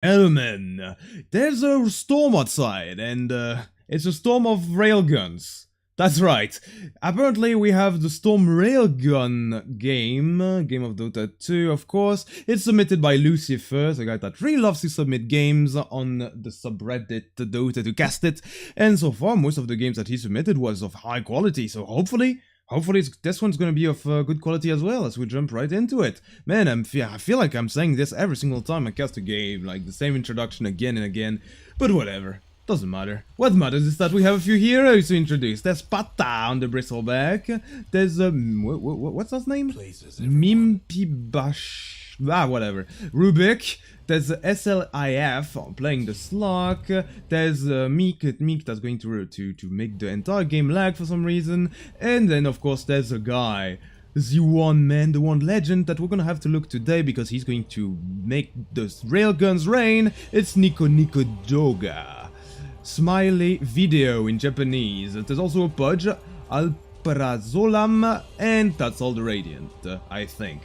Gentlemen, there's a storm outside, and it's a storm of railguns. That's right. Apparently, we have the Storm Railgun game of Dota 2, of course. It's submitted by Lucifer, the guy that really loves to submit games on the subreddit Dota to cast it. And so far, most of the games that he submitted was of high quality, so hopefully this one's gonna be of good quality as well, as we jump right into it. Man, I feel like I'm saying this every single time I cast a game, like the same introduction again and again, but whatever. Doesn't matter. What matters is that we have a few heroes to introduce. There's Pata on the bristleback. There's what's his name? Mimpibash. Whatever. Rubik. There's SLIF playing the Slark. There's Meek that's going to make the entire game lag for some reason. And then of course there's a guy, the one man, the one legend that we're gonna have to look today because he's going to make the railguns rain. It's Nico Doga. Smiley video in Japanese. There's also a Pudge, Alprazolam, and that's all the Radiant, I think.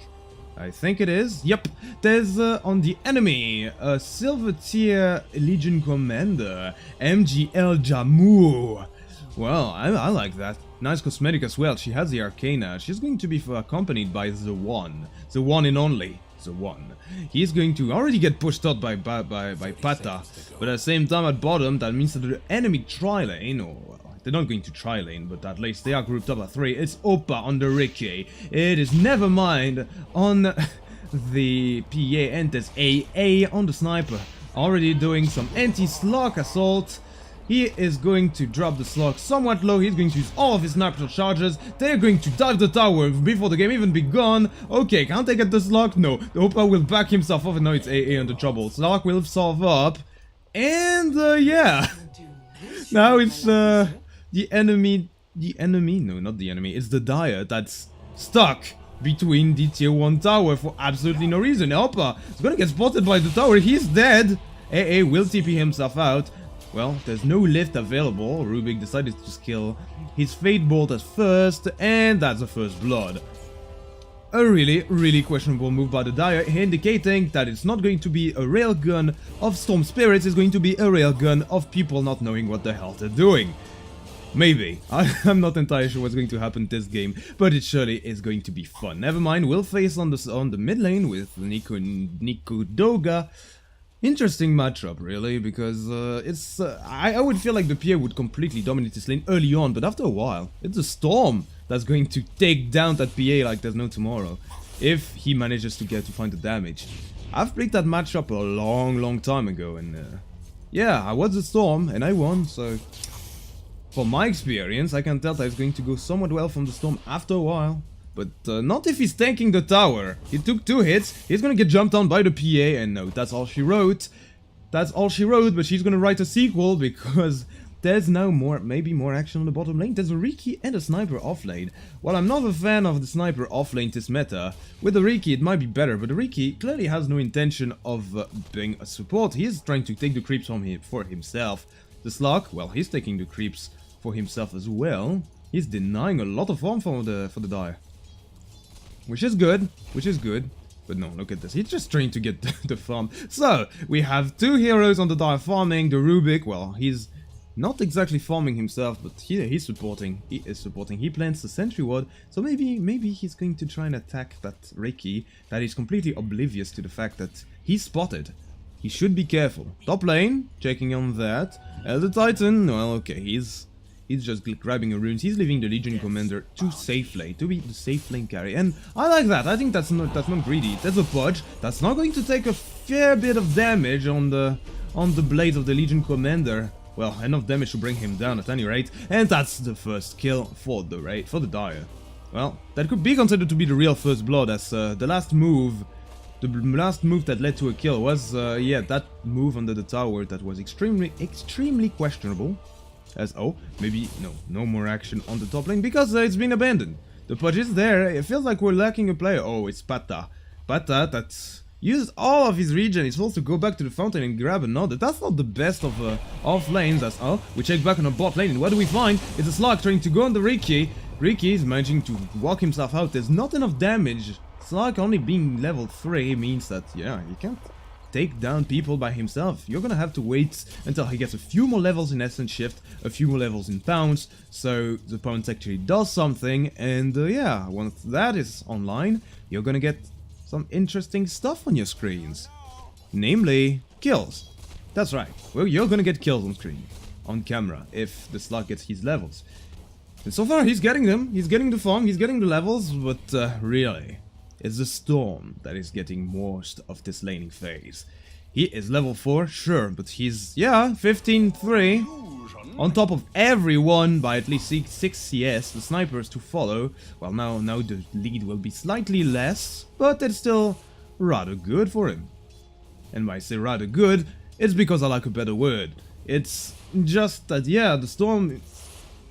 I think it is. Yep. There's on the enemy a Silver Tier Legion Commander, MGL Jamu. Well, I like that. Nice cosmetic as well. She has the Arcana. She's going to be accompanied by the one and only. The one. He's going to already get pushed out by Pata, but at the same time at bottom, that means that the enemy tri-lane, or well, they're not going to tri-lane, but at least they are grouped up at 3. It's Oppa on the Ricky. It is Nevermind on the PA, and there's AA on the Sniper. Already doing some anti-slug assault. He is going to drop the slug somewhat low. He's going to use all of his sniper charges. They're going to dive the tower before the game even begun. Okay, can't they get the slug? No. The Oppa will back himself off, and now it's AA under trouble. Slug will solve up. And, yeah. Now it's, the enemy... No, not the enemy. It's the Dire that's stuck between the tier 1 tower for absolutely no reason. Oppa is gonna get spotted by the tower. He's dead. AA will TP himself out. Well, there's no lift available. Rubik decided to skill his Fate Bolt at first, and that's the first blood. A really questionable move by the Dire, indicating that it's not going to be a railgun of Storm Spirits, it's going to be a railgun of people not knowing what the hell they're doing. Maybe. I'm not entirely sure what's going to happen this game, but it surely is going to be fun. Never mind, we'll face on the mid lane with Nico Doga. Interesting matchup, really, because I would feel like the PA would completely dominate this lane early on, but after a while, it's a Storm that's going to take down that PA like there's no tomorrow, if he manages to find the damage. I've played that matchup a long time ago, and yeah, I was a Storm, and I won, so from my experience, I can tell that it's going to go somewhat well from the Storm after a while. But not if he's tanking the tower. He took 2 hits, he's gonna get jumped on by the PA, and no, that's all she wrote. That's all she wrote, but she's gonna write a sequel, because there's now maybe more action on the bottom lane. There's a Riki and a Sniper off lane. While I'm not a fan of the Sniper off lane this meta, with the Riki it might be better, but the Riki clearly has no intention of being a support. He is trying to take the creeps for himself. The Slug, well, he's taking the creeps for himself as well. He's denying a lot of farm for the Dire. Which is good, but no, look at this, he's just trying to get the farm. So, we have 2 heroes on the Dire farming. The Rubik, well, he's not exactly farming himself, but he's supporting, he plants the Sentry Ward, so maybe he's going to try and attack that Ricky, that is completely oblivious to the fact that he's spotted. He should be careful. Top lane, checking on that. The Titan, well, okay, he's just grabbing a runes. He's leaving the Legion Commander to safe lane, to be the safe lane carry, and I like that. I think that's not greedy. There's a Pudge that's not going to take a fair bit of damage on the blades of the Legion Commander. Well, enough damage to bring him down at any rate, and that's the first kill for the Dire. Well, that could be considered to be the real first blood, as the last move that led to a kill was yeah, that move under the tower that was extremely questionable. As, oh, maybe, no more action on the top lane, because it's been abandoned. The Pudge is there, it feels like we're lacking a player. Oh, it's Pata. Pata, that's used all of his regen, he's supposed to go back to the fountain and grab another. That's not the best of off lanes, that's all. We check back on a bot lane, and what do we find? It's a Slug trying to go on the Ricky. Ricky is managing to walk himself out, there's not enough damage. Slug only being level 3 means that, yeah, you can't take down people by himself. You're gonna have to wait until he gets a few more levels in Essence Shift, a few more levels in Pounce, so the Pounce actually does something, and yeah, once that is online, you're gonna get some interesting stuff on your screens. Namely, kills. That's right, well, you're gonna get kills on screen, on camera, if the slug gets his levels. And so far, he's getting them, he's getting the farm, he's getting the levels, but really, it's the Storm that is getting most of this laning phase. He is level 4, sure, but he's, yeah, 15-3, on top of everyone by at least 6 CS, the snipers to follow. Well, now the lead will be slightly less, but it's still rather good for him. And when I say rather good, it's because I like a better word. It's just that, yeah, the Storm,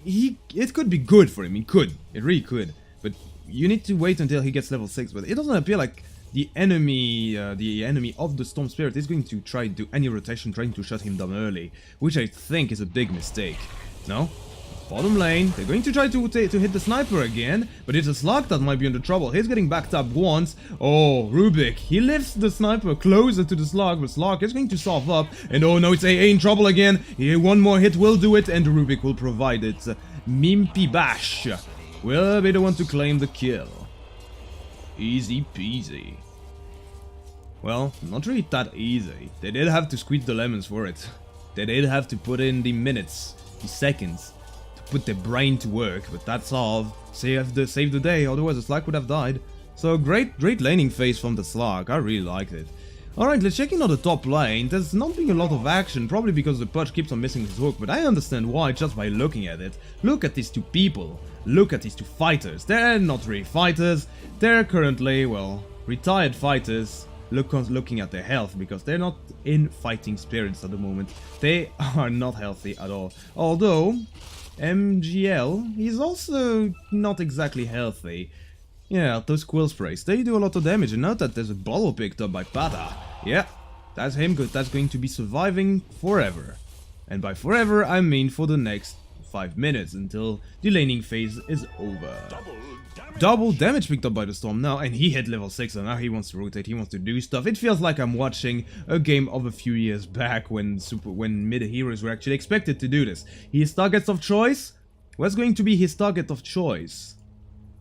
it could be good for him, it really could, but you need to wait until he gets level 6, but it doesn't appear like the enemy of the Storm Spirit is going to try to do any rotation, trying to shut him down early, which I think is a big mistake. No? Bottom lane, they're going to try to hit the sniper again, but it's a Slug that might be under trouble. He's getting backed up once. Oh, Rubik, he lifts the sniper closer to the Slug, but Slug is going to solve up, and oh no, it's AA in trouble again. Here, one more hit will do it, and Rubik will provide it. Mimpy Bash will be the one to claim the kill. Easy peasy. Well, not really that easy. They did have to squeeze the lemons for it. They did have to put in the minutes, the seconds, put their brain to work, but that's all. Save the day, otherwise the Slug would have died. So great laning phase from the Slug, I really liked it. Alright, let's check in on the top lane. There's not been a lot of action, probably because the Pudge keeps on missing his hook, but I understand why just by looking at it. Look at these two people. Look at these two fighters. They're not really fighters. They're currently, well, retired fighters. Looking at their health, because they're not in fighting spirits at the moment. They are not healthy at all. Although MGL, he's also not exactly healthy. Yeah, those quill sprays, they do a lot of damage, and note that there's a bottle picked up by Pata. Yeah, that's him, good, that's going to be surviving forever. And by forever, I mean for the next 5 minutes, until the laning phase is over. Double damage picked up by the Storm now, and he hit level 6, and now he wants to rotate, he wants to do stuff. It feels like I'm watching a game of a few years back when mid-heroes were actually expected to do this. His targets of choice? What's going to be his target of choice?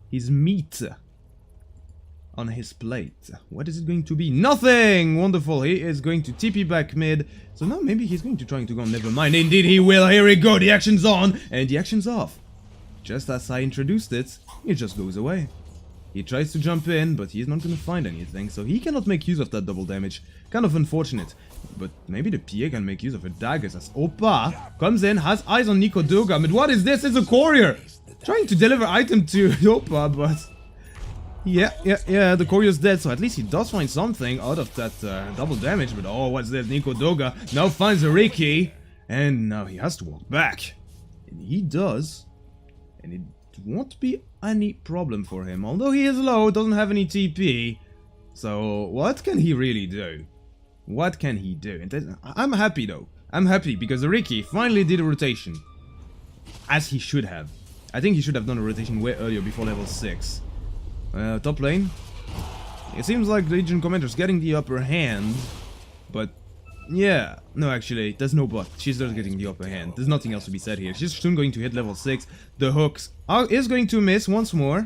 His meat on his plate. What is it going to be? Nothing! Wonderful, he is going to TP back mid. So now maybe he's going to try to go, never mind. Indeed he will, here we go, the action's on, and the action's off. Just as I introduced it, it just goes away. He tries to jump in, but he's not gonna find anything, so he cannot make use of that double damage. Kind of unfortunate. But maybe the PA can make use of her daggers as Opa comes in, has eyes on Nico Duga. But what is this? It's a courier! Trying to deliver item to Opa, but... Yeah, the courier's dead, so at least he does find something out of that double damage. But oh, what's this? Nico Duga now finds a Riki, and now he has to walk back. And he does. And it won't be any problem for him, although he is low, doesn't have any TP. So what can he really do? What can he do? And I'm happy though. I'm happy because the Riki finally did a rotation. As he should have. I think he should have done a rotation way earlier, before level 6. Top lane. It seems like the Legion Commander's getting the upper hand. But yeah, no, actually, there's no but. She's just getting the upper hand. There's nothing else to be said here. She's soon going to hit level 6. The hooks is going to miss once more.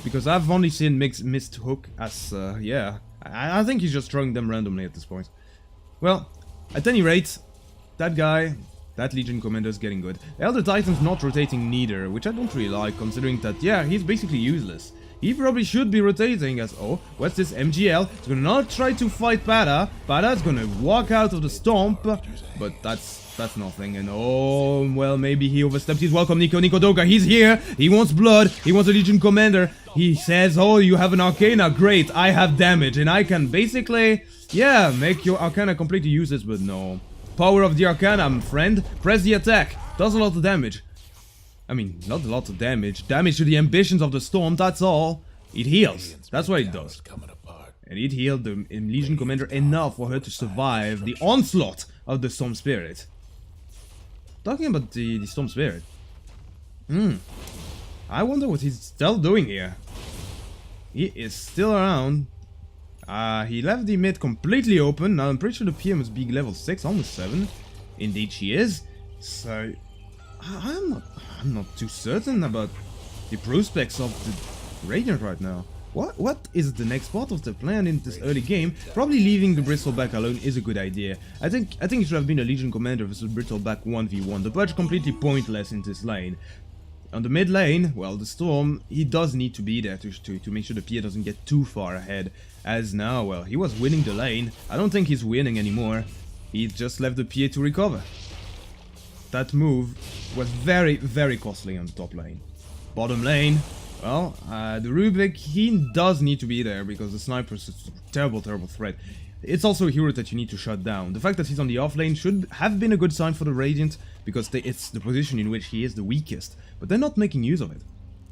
Because I've only seen missed hook as, yeah. I think he's just throwing them randomly at this point. Well, at any rate, that guy, that Legion Commander is getting good. Elder Titan's not rotating neither, which I don't really like, considering that, yeah, he's basically useless. He probably should be rotating as, oh, what's this? MGL. He's gonna not try to fight Pada. Pada's gonna walk out of the stomp, but that's nothing. And oh, well, maybe he overstepped his welcome. Nico Doga, he's here. He wants blood. He wants a Legion Commander. He says, oh, you have an Arcana. Great, I have damage. And I can basically, yeah, make your Arcana completely useless, but no. Power of the Arcana, friend. Press the attack. Does a lot of damage. I mean, not a lot of damage. Damage to the ambitions of the Storm, that's all. It heals. That's what it does. And it healed the Legion Commander enough for her to survive the onslaught of the Storm Spirit. Talking about the Storm Spirit. I wonder what he's still doing here. He is still around. He left the mid completely open. Now I'm pretty sure the PM must be level 6, almost 7. Indeed she is. So I'm not too certain about the prospects of the Radiant right now. What is the next part of the plan in this early game? Probably leaving the Bristleback alone is a good idea. I think it should have been a Legion Commander versus Bristleback 1v1. The Purge completely pointless in this lane. On the mid lane, well, the Storm, he does need to be there to make sure the PA doesn't get too far ahead. As now, well, he was winning the lane. I don't think he's winning anymore. He just left the PA to recover. That move was very, very costly on the top lane. Bottom lane, well, the Rubik, he does need to be there because the Sniper is a terrible, terrible threat. It's also a hero that you need to shut down. The fact that he's on the off lane should have been a good sign for the Radiant, because it's the position in which he is the weakest. But they're not making use of it.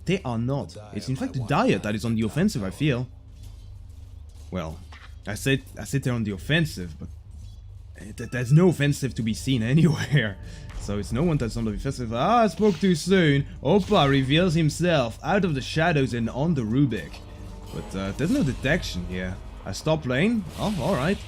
They are not. It's in fact the Diet that is on the offensive, I feel. Well, I said they're on the offensive, but there's no offensive to be seen anywhere. So it's no one that's on the offensive. I spoke too soon. Oppa reveals himself out of the shadows and on the Rubik. But there's no detection here. I stop lane. Oh, alright.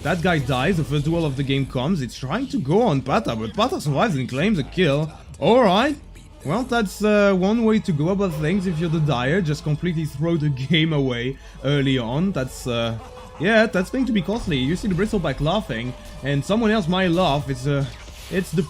That guy dies. The first duel of the game comes. It's trying to go on Pata, but Pata survives and claims a kill. Alright. Well, that's one way to go about things if you're the Dire. Just completely throw the game away early on. That's, yeah, that's going to be costly. You see the Bristleback laughing, and someone else might laugh. It's the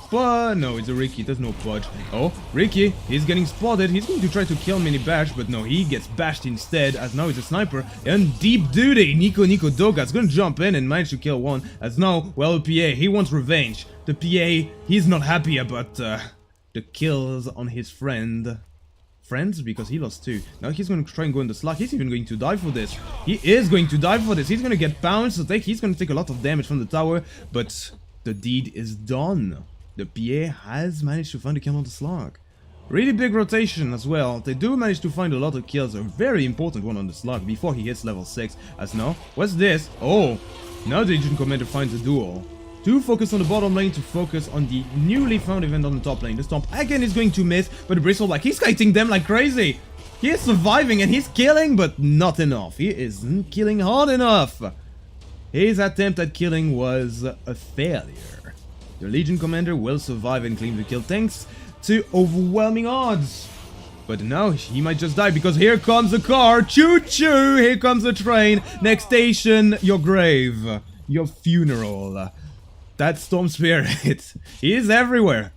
no, it's a Ricky, there's no fudge. Oh, Ricky, he's getting spotted. He's going to try to kill Mini Bash, but no, he gets bashed instead, as now he's a sniper. And deep duty, Nico Doga's gonna jump in and manage to kill one. As now, well, the PA, he wants revenge. The PA, he's not happy about the kills on his friends, because he lost 2. Now he's going to try and go in the slug. He's even going to die for this. He is going to die for this. He's going to get pounced, so he's going to take a lot of damage from the tower, but the deed is done. The PA has managed to find a kill on the slug. Really big rotation as well. They do manage to find a lot of kills, a very important one on the slug before he hits level 6. As now, what's this? Oh, now the Legion Commander finds a duel. To focus on the bottom lane, to focus on the newly found event on the top lane. The Stomp again is going to miss, but the Bristleback, he's kiting them like crazy. He is surviving and he's killing, but not enough. He isn't killing hard enough. His attempt at killing was a failure. The Legion Commander will survive and claim the kill thanks to overwhelming odds. But now he might just die because here comes a car. Choo-choo! Here comes a train. Next station, your grave. Your funeral. That Storm Spirit. He is everywhere.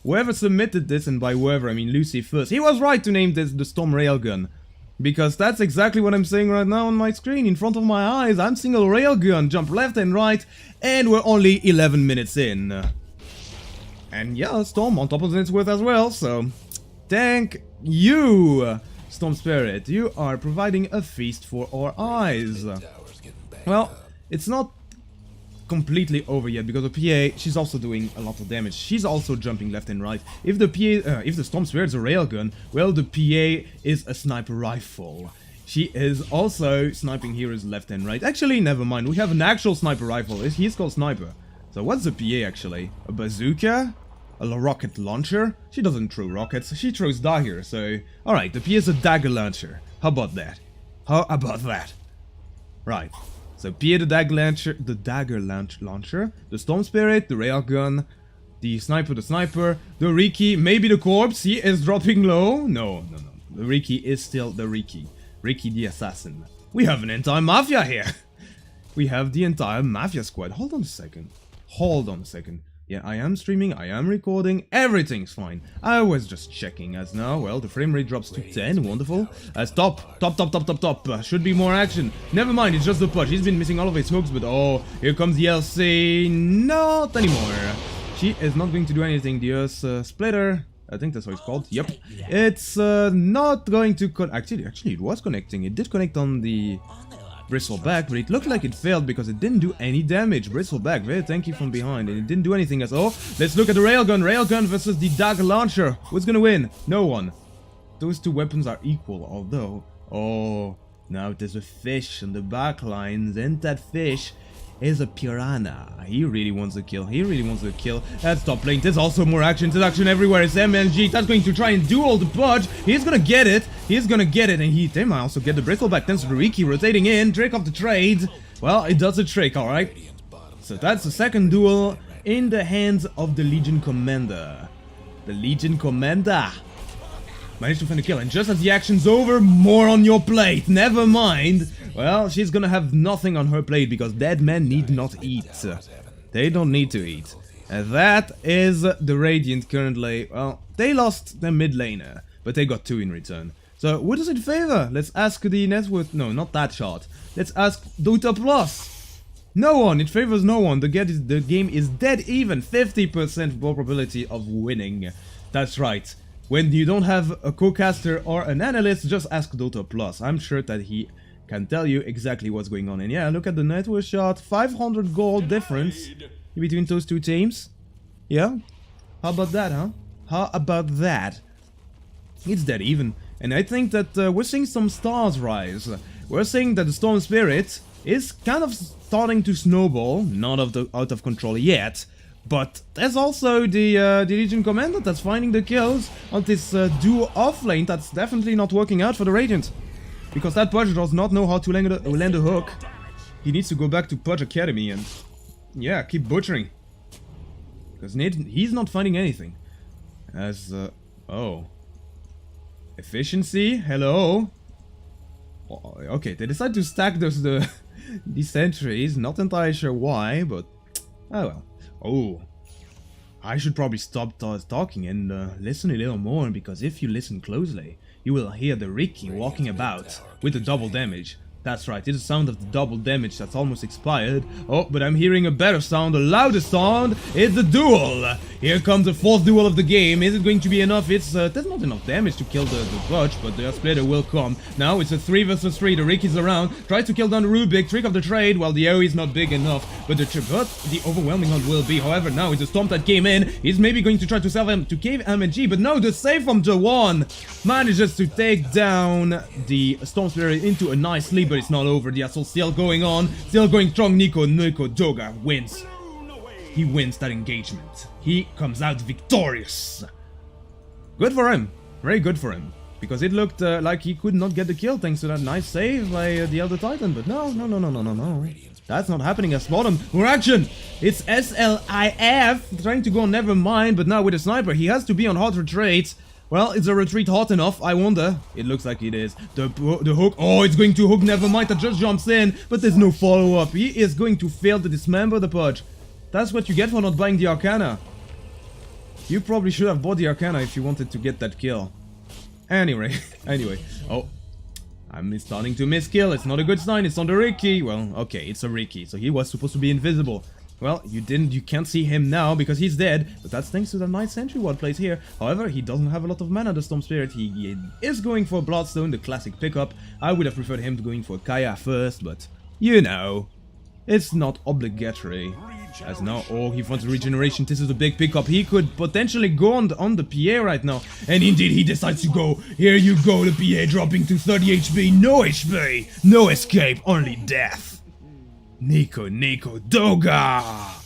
Whoever submitted this, and by whoever I mean Lucy first, he was right to name this the Storm Railgun. Because that's exactly what I'm saying right now on my screen, in front of my eyes. I'm seeing a railgun jump left and right, and we're only 11 minutes in. And yeah, Storm on top of its worth as well, so thank you, Storm Spirit. You are providing a feast for our eyes. Well, it's not completely over yet, because the PA, she's also doing a lot of damage. She's also jumping left and right. If the PA, if the Storm Spirit is a railgun, well, the PA is a sniper rifle. She is also sniping heroes left and right. Actually, never mind. We have an actual sniper rifle. He's called Sniper. So what's the PA actually? A bazooka? A rocket launcher? She doesn't throw rockets. She throws daggers. So, alright, the PA is a dagger launcher. How about that? How about that? Right. So PA the dagger launcher, the Storm Spirit, the railgun, the sniper, the Riki, maybe the corpse. He is dropping low. No. The Riki is still the Riki. Riki the assassin. We have an entire mafia here. We have the entire mafia squad. Hold on a second. Yeah, I am streaming, I am recording, everything's fine. I was just checking as now, well, the frame rate drops to 10, wonderful. Top. Should be more action. Never mind, it's just the Pudge. He's been missing all of his hooks, but oh, here comes the LC. Not anymore. She is not going to do anything. The Earth Splitter, I think that's what it's called. Yep. It's not going to actually, it was connecting. It did connect on the Bristleback, but it looked like it failed because it didn't do any damage. Bristleback, very tanky from behind, and it didn't do anything as oh, let's look at the railgun. Railgun versus the dagger launcher. Who's gonna win? No one. Those two weapons are equal, although, oh, now there's a fish on the back lines, and that fish is a piranha. He really wants a kill. He really wants a kill. That's top lane. There's also more action. There's action everywhere. It's MLG. That's going to try and do all the purge. He's gonna get it. He's gonna get it. And they might also get the bristle back. Thanks to Riki rotating in. Trick of the trade. Well, it does a trick, alright? So that's the second duel in the hands of the Legion Commander. The Legion Commander managed to find a kill, and just as the action's over, more on your plate. Never mind. Well, she's gonna have nothing on her plate because dead men need not eat. They don't need to eat. And that is the Radiant currently. Well, they lost their mid laner, but they got 2 in return. So, what does it favor? Let's ask the net worth. No, not that shot. Let's ask Dota Plus. No one. It favors no one. The game is dead even. 50% probability of winning. That's right. When you don't have a co-caster or an analyst, just ask Dota Plus. I'm sure that he can tell you exactly what's going on. And yeah, look at the net worth shot. 500 gold difference between those two teams. Yeah? How about that, huh? How about that? It's dead even. And I think that we're seeing some stars rise. We're seeing that the Storm Spirit is kind of starting to snowball. Not out of control yet. But there's also the Legion Commander that's finding the kills on this duo off lane. That's definitely not working out for the Radiant. Because that Pudge does not know how to land a hook. He needs to go back to Pudge Academy and, yeah, keep butchering. Because he's not finding anything. As, oh. Efficiency? Hello? Oh, okay, they decide to stack these sentries. Not entirely sure why, but, oh well. Oh, I should probably stop talking and listen a little more, because if you listen closely, you will hear the Riki walking about with the double damage. That's right, it's the sound of the double damage that's almost expired. Oh, but I'm hearing a better sound, a louder sound. It's the duel. Here comes the 4th duel of the game. Is it going to be enough? There's not enough damage to kill the Butch, but the splitter will come. Now it's a 3 versus 3. The Riki's around. Tries to kill down the Rubik. Trick of the trade. Well, the AoE is not big enough, but the overwhelming hunt will be. However, now it's a Storm that came in. He's maybe going to try to sell him to cave MNG, but no, the save from Jawan manages to take down the Storm Spirit into a nice sleep. It's not over. The assault still going on, still going strong. Nico Doga wins. He wins that engagement. He comes out victorious. Good for him. Very good for him. Because it looked like he could not get the kill thanks to that nice save by the Elder Titan. But no. That's not happening as bottom. More action. It's SLIF trying to go on Nevermind, but now with a sniper he has to be on hot retreat. Well, is the retreat hot enough? I wonder. It looks like it is. The hook. Oh, it's going to hook Nevermind that just jumps in. But there's no follow-up. He is going to fail to dismember the Pudge. That's what you get for not buying the Arcana. You probably should have bought the Arcana if you wanted to get that kill. Anyway. Oh. I'm starting to miss kill. It's not a good sign. It's on the Riki. Well, okay, it's a Riki. So he was supposed to be invisible. Well, you can't see him now because he's dead, but that's thanks to the nice sentry ward plays here. However, he doesn't have a lot of mana, the Storm Spirit. He is going for Bloodstone, the classic pickup. I would have preferred him to going for Kaya first, but you know, it's not obligatory. As now, oh, he wants regeneration. This is a big pickup. He could potentially go on the PA right now. And indeed, he decides to go. Here you go, the PA dropping to 30 HP. No HP, no escape, only death. Nico Doga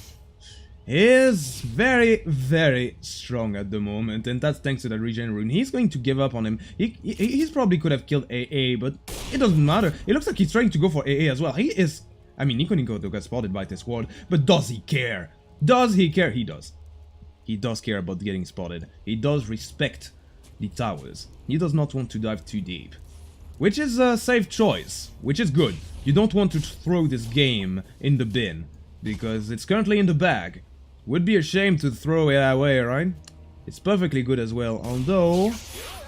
is very, very strong at the moment, and that's thanks to that regen rune. He's going to give up on him. He's probably could have killed AA, but it doesn't matter. It looks like he's trying to go for AA as well. He is... I mean, Nico Doga spotted by this ward, but does he care? Does he care? He does. He does care about getting spotted. He does respect the towers. He does not want to dive too deep. Which is a safe choice, which is good. You don't want to throw this game in the bin, because it's currently in the bag. Would be a shame to throw it away, right? It's perfectly good as well, although...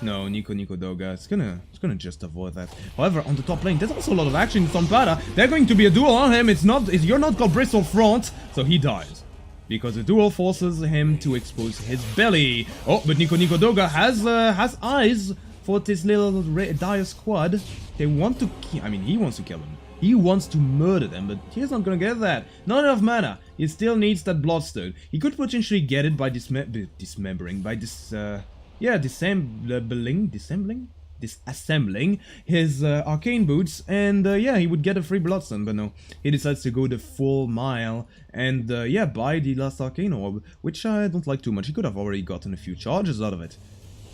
No, Nico Doga, it's gonna just avoid that. However, on the top lane, there's also a lot of action in Stonpada. There's going to be a duel on him. You're not called Bristol Front, so he dies. Because the duel forces him to expose his belly. Oh, but Nico Doga has eyes for this little dire squad. They want to kill... I mean, he wants to kill him. He wants to murder them, but he's not gonna get that. Not enough mana. He still needs that Bloodstone. He could potentially get it by dismembering, by this... yeah, dissembling? disassembling his arcane boots, and yeah, he would get a free bloodstone, but no, he decides to go the full mile and yeah, buy the last arcane orb, which I don't like too much. He could have already gotten a few charges out of it,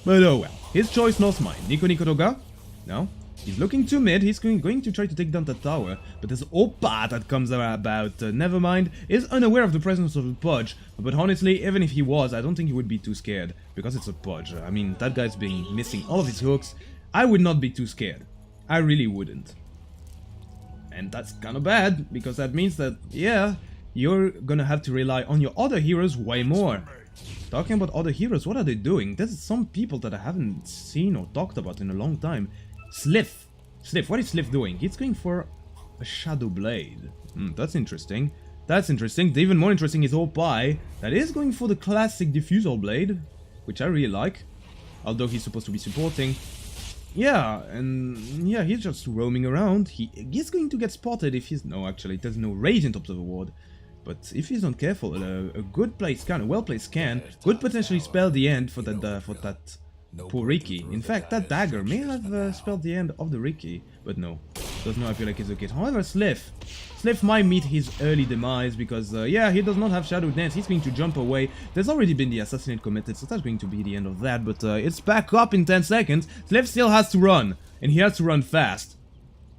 but oh well, his choice, not mine. Nico Doga? No. He's looking too mid, he's going to try to take down the tower, but there's Oppa that comes about, never mind, is unaware of the presence of a Pudge, but honestly, even if he was, I don't think he would be too scared, because it's a Pudge. I mean, that guy's been missing all of his hooks. I would not be too scared. I really wouldn't. And that's kinda bad, because that means that, yeah, you're gonna have to rely on your other heroes way more. Talking about other heroes, what are they doing? There's some people that I haven't seen or talked about in a long time. Sliff, what is Sliff doing? He's going for a Shadow Blade. That's interesting. That's interesting. The even more interesting is Oppai, that is going for the classic Diffusal Blade, which I really like. Although he's supposed to be supporting. Yeah, and yeah, he's just roaming around. He's going to get spotted if he's... No, actually, there's no Radiant Observer Ward. But if he's not careful, a good placed scan, a well-placed scan, could potentially spell the end for that poor Riki. In fact, that dagger may have spelled the end of the Riki, but no. Does not appear like he's okay. However, Sliff might meet his early demise because, yeah, he does not have Shadow Dance. He's going to jump away. There's already been the assassinate committed, so that's going to be the end of that, but it's back up in 10 seconds. Sliff still has to run, and he has to run fast.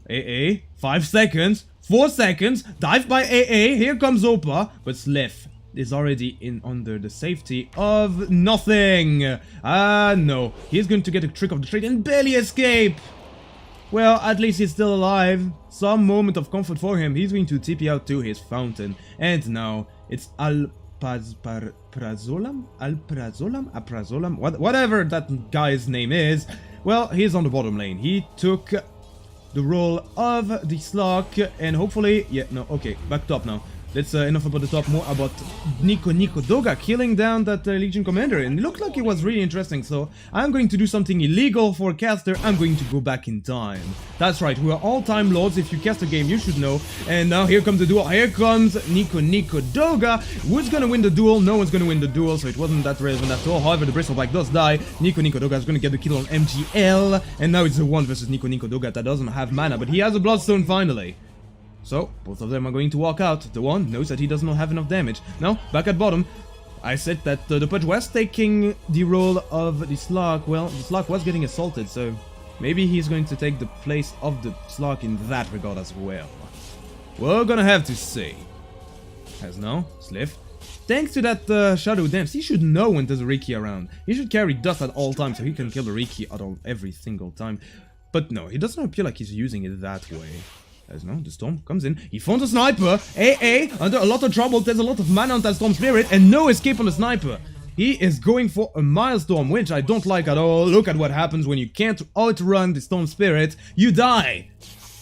AA, 5 seconds, 4 seconds, dive by AA, here comes Oppa, but Sliff is already in under the safety of nothing. No. He's going to get a trick of the trade and barely escape. Well, at least he's still alive. Some moment of comfort for him. He's going to TP out to his fountain. And now it's Aprazolam? Whatever that guy's name is. Well, he's on the bottom lane. He took the role of the Slug and hopefully... Yeah, no, okay, back top now. That's enough about the top, more about Nico Doga killing down that Legion Commander, and it looked like it was really interesting, so I'm going to do something illegal for a caster. I'm going to go back in time. That's right, we are all Time Lords. If you cast a game, you should know. And now here comes the duel. Here comes Nico Doga. Who's gonna win the duel? No one's gonna win the duel, so it wasn't that relevant at all. However, the Bristleback does die. Nico Doga is gonna get the kill on MGL, and now it's a 1 versus Nico Doga that doesn't have mana, but he has a Bloodstone finally. So, both of them are going to walk out. The one knows that he does not have enough damage. Now, back at bottom, I said that the Pudge was taking the role of the Slug. Well, the Slug was getting assaulted, so maybe he's going to take the place of the Slug in that regard as well. We're gonna have to see. As now, Sliff, thanks to that Shadow Dance, he should know when there's a Riki around. He should carry dust at all times so he can kill the Riki every single time. But no, he doesn't appear like he's using it that way. As no, the Storm comes in, he found a Sniper, AA, under a lot of trouble, there's a lot of mana on that Storm Spirit, and no escape on the Sniper. He is going for a Milestorm, which I don't like at all. Look at what happens when you can't outrun the Storm Spirit, you die.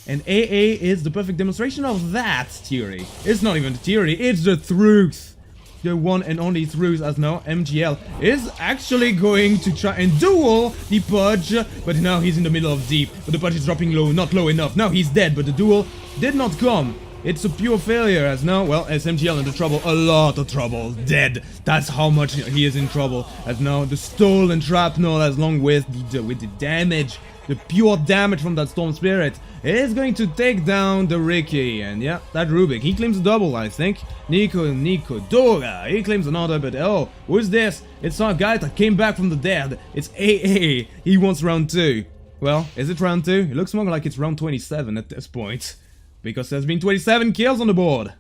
And AA is the perfect demonstration of that theory. It's not even the theory, it's the truth. The one and only truth, as now MGL is actually going to try and duel the Pudge, but now he's in the middle of deep. But the Pudge is dropping low, not low enough. Now he's dead, but the duel did not come. It's a pure failure, as now, well, as MGL into trouble, a lot of trouble, dead. That's how much he is in trouble. As now the stolen shrapnel, as long with the damage, the pure damage from that Storm Spirit, is going to take down the Riki. And yeah, that Rubik, he claims a double, I think. Nico Doga, he claims another, but oh, who's this? It's our guy that came back from the dead. It's AA, he wants round 2. Well, is it round 2? It looks more like it's round 27 at this point, because there's been 27 kills on the board.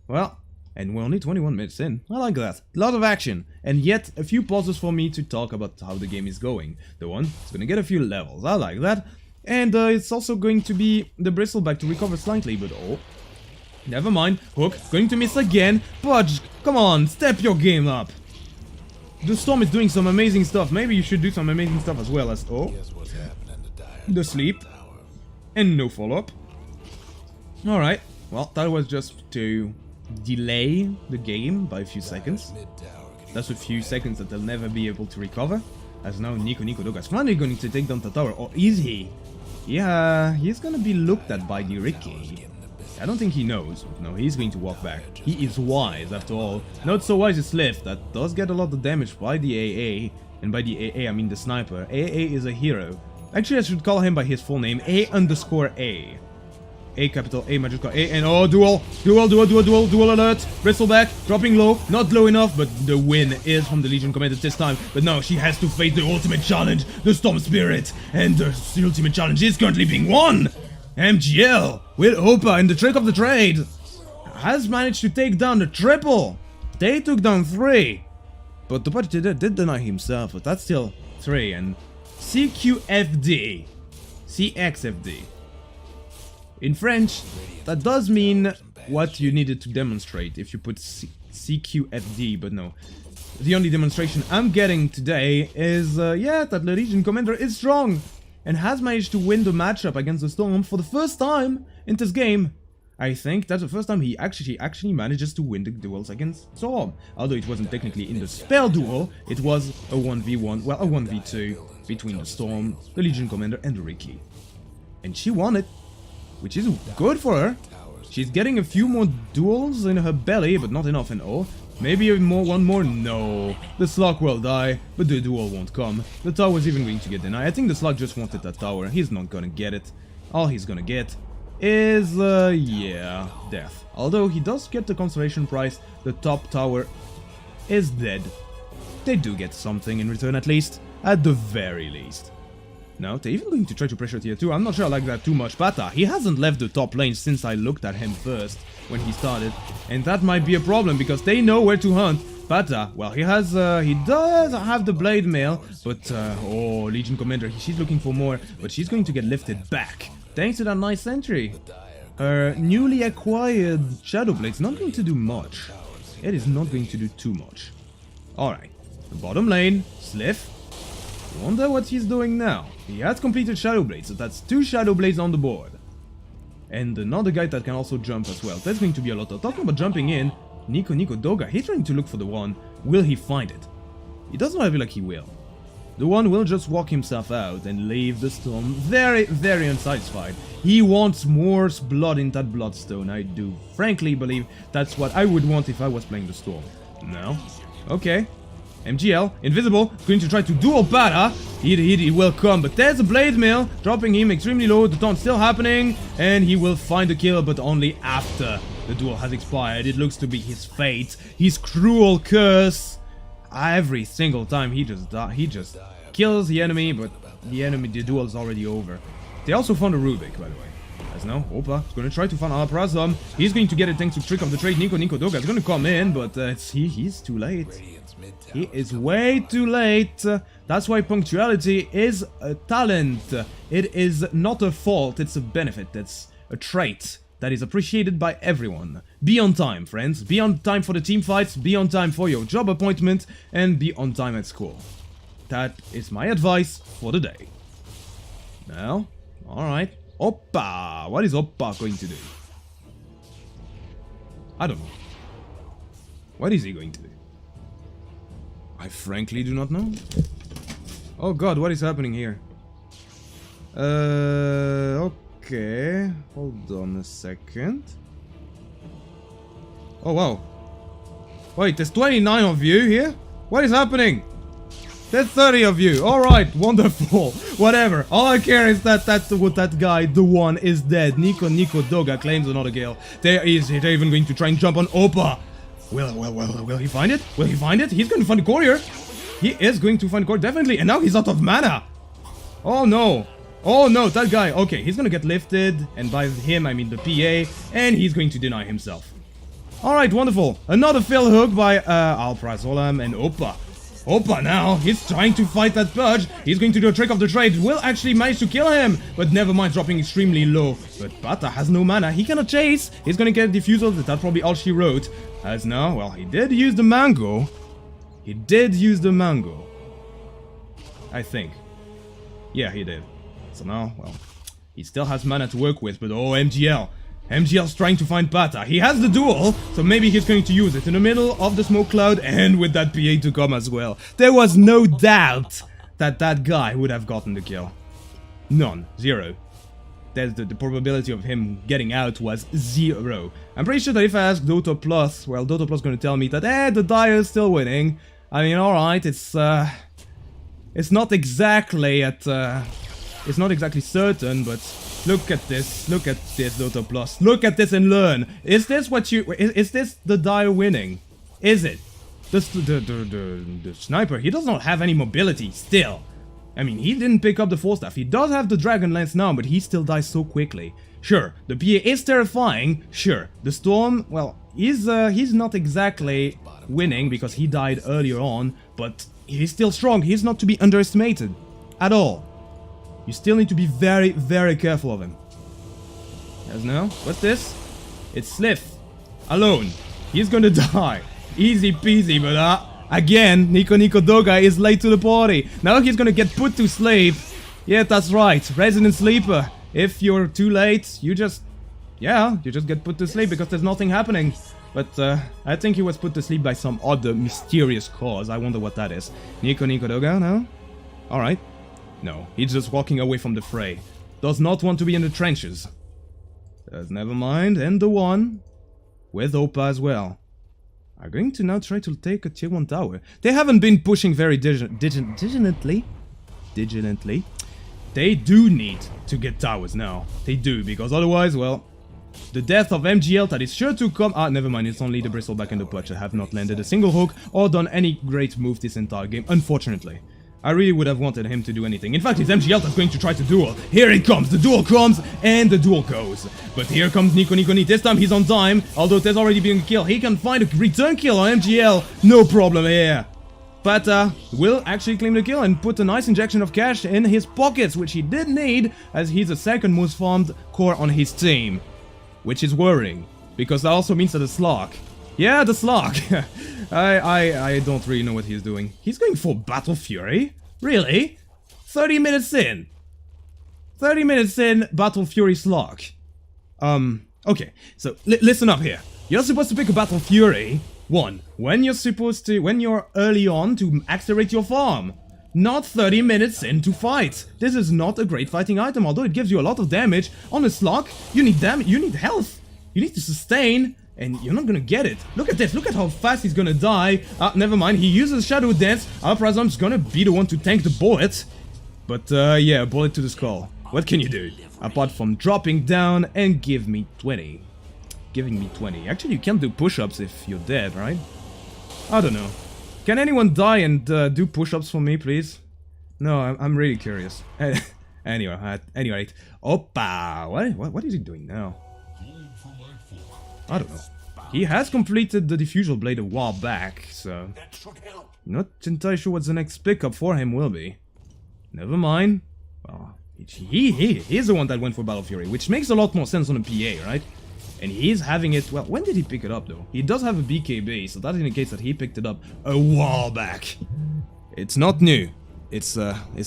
Well, and we're only 21 minutes in. I like that. A lot of action. And yet, a few pauses for me to talk about how the game is going. The one is gonna get a few levels. I like that. And it's also going to be the Bristleback to recover slightly, but oh. Never mind. Hook, going to miss again. Pudge, come on, step your game up. The Storm is doing some amazing stuff. Maybe you should do some amazing stuff as well as... Oh. The sleep. And no follow-up. Alright. Well, that was just to delay the game by a few seconds. That's a few seconds that they'll never be able to recover. As now Nico Doga is finally going to take down the tower. Or is he? Yeah, he's gonna be looked at by the Riki. I don't think he knows. No, he's going to walk back. He is wise, after all. Not so wise as Sliff, that does get a lot of damage by the AA. And by the AA, I mean the sniper. AA is a hero. Actually, I should call him by his full name. A_A. A capital A magical A, and oh, duel alert, Bristleback, dropping low, not low enough, but the win is from the Legion Commander this time. But now she has to face the ultimate challenge, the Storm Spirit, and the ultimate challenge is currently being won. MGL, with Opa in the trick of the trade, has managed to take down the triple. They took down 3, but the party did deny himself, but that's still 3, and CQFD, CXFD. In French, that does mean what you needed to demonstrate if you put CQFD, but no. The only demonstration I'm getting today is, yeah, that the Legion Commander is strong and has managed to win the matchup against the Storm for the first time in this game. I think that's the first time he actually manages to win the duels against Storm. Although it wasn't technically in the spell duel, it was a 1v1, well, a 1v2 between the Storm, the Legion Commander, and the Ricky. And she won it, which is good for her. She's getting a few more duels in her belly, but not enough in all. Maybe one more? No. The Slug will die, but the duel won't come. The tower's even going to get denied. I think the Slug just wanted that tower. He's not gonna get it. All he's gonna get is, yeah, death. Although he does get the consolation prize, the top tower is dead. They do get something in return at least. At the very least. Now, they're even going to try to pressure tier 2. I'm not sure I like that too much. Pata, he hasn't left the top lane since I looked at him first when he started. And that might be a problem because they know where to hunt. Pata, well, he does have the blade mail, but, oh, Legion Commander, she's looking for more, but she's going to get lifted back. Thanks to that nice sentry. Her newly acquired Shadow Blade's not going to do much. It is not going to do too much. Alright, the bottom lane, Sliff. Wonder what he's doing now. He has completed Shadow Blades, so that's 2 Shadow Blades on the board. And another guy that can also jump as well. That's going to be a lot of talking about jumping in. Nico Doga, he's trying to look for the one. Will he find it? He doesn't feel like he will. The one will just walk himself out and leave the Storm very, very unsatisfied. He wants more blood in that Bloodstone. I do frankly believe that's what I would want if I was playing the Storm. No? Okay. MGL, invisible, going to try to duel Pata. He will come, but there's a blade mail, dropping him extremely low. The taunt still happening, and he will find the kill, but only after the duel has expired. It looks to be his fate, his cruel curse. Every single time he just kills the enemy, but the duel is already over. They also found a Rubik, by the way. As now, Opa is going to try to find Alaprazum. He's going to get it thanks to Trick of the Trade. Nico Doga is going to come in, but he's too late. He is way too late. That's why punctuality is a talent. It is not a fault, it's a benefit. It's a trait that is appreciated by everyone. Be on time, friends. Be on time for the team fights, be on time for your job appointment, and be on time at school. That is my advice for the day. Now, alright. Oppa! What is Oppa going to do? I don't know. What is he going to do? I frankly do not know. Oh god, what is happening here? Okay. Hold on a second. Oh wow. Wait, there's 29 of you here? What is happening? There's 30 of you. Alright, wonderful. Whatever. All I care is that that guy, the one, is dead. Nico Doga claims another kill. They're even going to try and jump on Opa. Will he find it? Will he find it? He's going to find the courier. He is going to find the courier, definitely. And now he's out of mana. Oh no. Oh no, that guy. Okay, he's going to get lifted. And by him, I mean the PA. And he's going to deny himself. Alright, wonderful. Another fill hook by Alprazolam and Opa. Opa now, he's trying to fight that Purge. He's going to do a trick of the trade. Will actually manage to kill him. But never mind, dropping extremely low. But Pata has no mana. He cannot chase. He's going to get diffusal. That's probably all she wrote. As now, well, he did use the mango. He did use the mango. I think. Yeah, he did. So now, well, he still has mana to work with. But oh, MGL. MGL's trying to find Pata. He has the duel, so maybe he's going to use it in the middle of the smoke cloud and with that PA to come as well. There was no doubt that that guy would have gotten the kill. None. Zero. That's the probability of him getting out was 0. I'm pretty sure that if I ask Dota Plus, well, Dota Plus is going to tell me that, the Dire is still winning. I mean, alright, it's It's not exactly at, it's not exactly certain, but look at this, Dota Plus. Look at this and learn. Is this what you, is this the die winning? Is it? The sniper, he does not have any mobility, still. I mean, he didn't pick up the Force Staff. He does have the Dragon Lance now, but he still dies so quickly. Sure, the PA is terrifying, sure. The Storm, well, he's not exactly winning because he died earlier on, but he's still strong. He's not to be underestimated at all. You still need to be very, very careful of him. As now, what's this? It's Slith. Alone. He's gonna die. Easy peasy, but again, Nico Doga is late to the party. Now he's gonna get put to sleep. Yeah, that's right. Resident Sleeper. If you're too late, you just get put to sleep because there's nothing happening. But I think he was put to sleep by some other mysterious cause. I wonder what that is. Nico Doga, no? Alright. No, he's just walking away from the fray. Does not want to be in the trenches. Never mind. And the one with Opa as well. Are going to now try to take a tier 1 tower. They haven't been pushing very diligently. They do need to get towers now. They do, because otherwise, well, the death of MGL that is sure to come. Never mind, it's only the Bristleback and the Pudge that have not landed a single hook or done any great move this entire game, unfortunately. I really would have wanted him to do anything. In fact, it's MGL that's going to try to duel. Here it comes. The duel comes, and the duel goes. But here comes Nico. This time he's on time, although there's already been a kill. He can find a return kill on MGL. No problem here. But will actually claim the kill and put a nice injection of cash in his pockets, which he did need, as he's the second most farmed core on his team. Which is worrying, because that also means that the Slug. Yeah, the Slug. I don't really know what he's doing. He's going for Battle Fury? Really? 30 minutes in. 30 minutes in, Battle Fury Slug. Okay, so listen up here. You're supposed to pick a Battle Fury, when you're early on to accelerate your farm. Not 30 minutes in to fight. This is not a great fighting item, although it gives you a lot of damage. On a Slug, you need health. You need to sustain. And you're not gonna get it. Look at this. Look at how fast he's gonna die. Never mind. He uses Shadow Dance. Alprazom's gonna be the one to tank the bullet. But, yeah, bullet to the skull. What can you do? Apart from dropping down and give me 20. Giving me 20. Actually, you can't do push-ups if you're dead, right? I don't know. Can anyone die and do push-ups for me, please? No, I'm really curious. Anyway, Opa! What is he doing now? I don't know. He has completed the Diffusal Blade a while back, so not entirely sure what the next pickup for him will be. Never mind. Well, he's the one that went for Battle Fury, which makes a lot more sense on a PA, right? And he's having it, well, when did he pick it up though? He does have a BKB, so that indicates that he picked it up a while back. It's not new. It's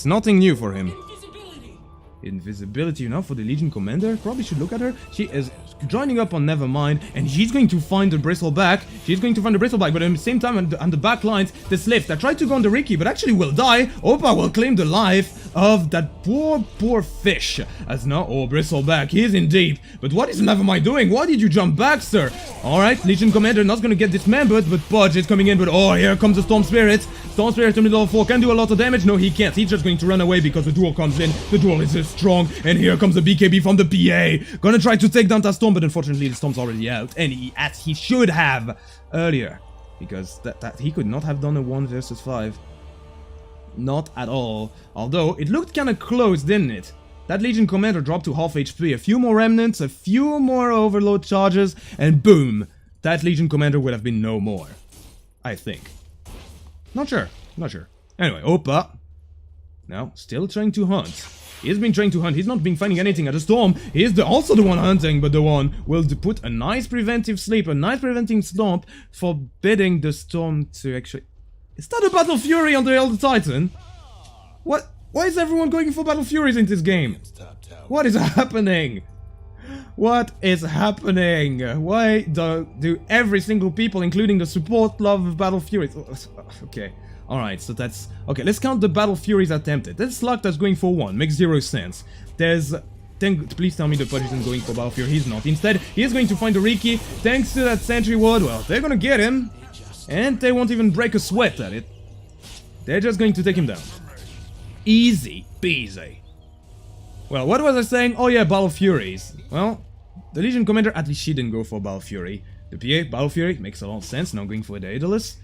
nothing new for him. Invisibility, for the Legion Commander. Probably should look at her. She is joining up on Nevermind, and she's going to find the Bristleback. She's going to find the Bristleback, but at the same time, on the back lines, the Slave that tried to go on the Ricky, but actually will die. Opa will claim the life of that poor fish. As now, Bristleback, he is indeed. But what is Nevermind doing? Why did you jump back, sir? Alright, Legion Commander not gonna get dismembered, but Pudge is coming in, but here comes the Storm Spirit. Storm Spirit in the middle of 4 can do a lot of damage. No, he can't. He's just going to run away because the duel comes in. The duel is strong, and here comes the BKB from the PA. Gonna try to take down that Storm, but unfortunately the Storm's already out, and as he should have earlier, because that he could not have done a 1 versus 5. Not at all. Although it looked kind of close, didn't it? That Legion Commander dropped to half HP. A few more remnants, a few more overload charges, and boom, that Legion Commander would have been no more. I think. Not sure. Anyway, Opa. Now, still trying to hunt. He's been trying to hunt. He's not been finding anything at the Storm. He's also the one hunting, but the one will put a nice preventive sleep, a nice preventing stomp, forbidding the Storm to actually... Is that a Battle Fury on the Elder Titan? What? Why is everyone going for Battle Furies in this game? What is happening? What is happening? Why do every single people, including the support, love Battle Furies? Okay. Alright, so that's... Okay, let's count the Battle Furies attempted. That's Slug that's going for 1. Makes 0 sense. There's... Please tell me the Pudge isn't going for Battle Fury. He's not. Instead, he is going to find the Riki. Thanks to that Sentry Ward. Well, they're gonna get him. And they won't even break a sweat at it. They're just going to take him down. Easy peasy. Well, what was I saying? Oh yeah, Battle Furies. Well, the Legion Commander, at least she didn't go for Battle Fury. The PA, Battle Fury, makes a lot of sense, not going for the Daedalus.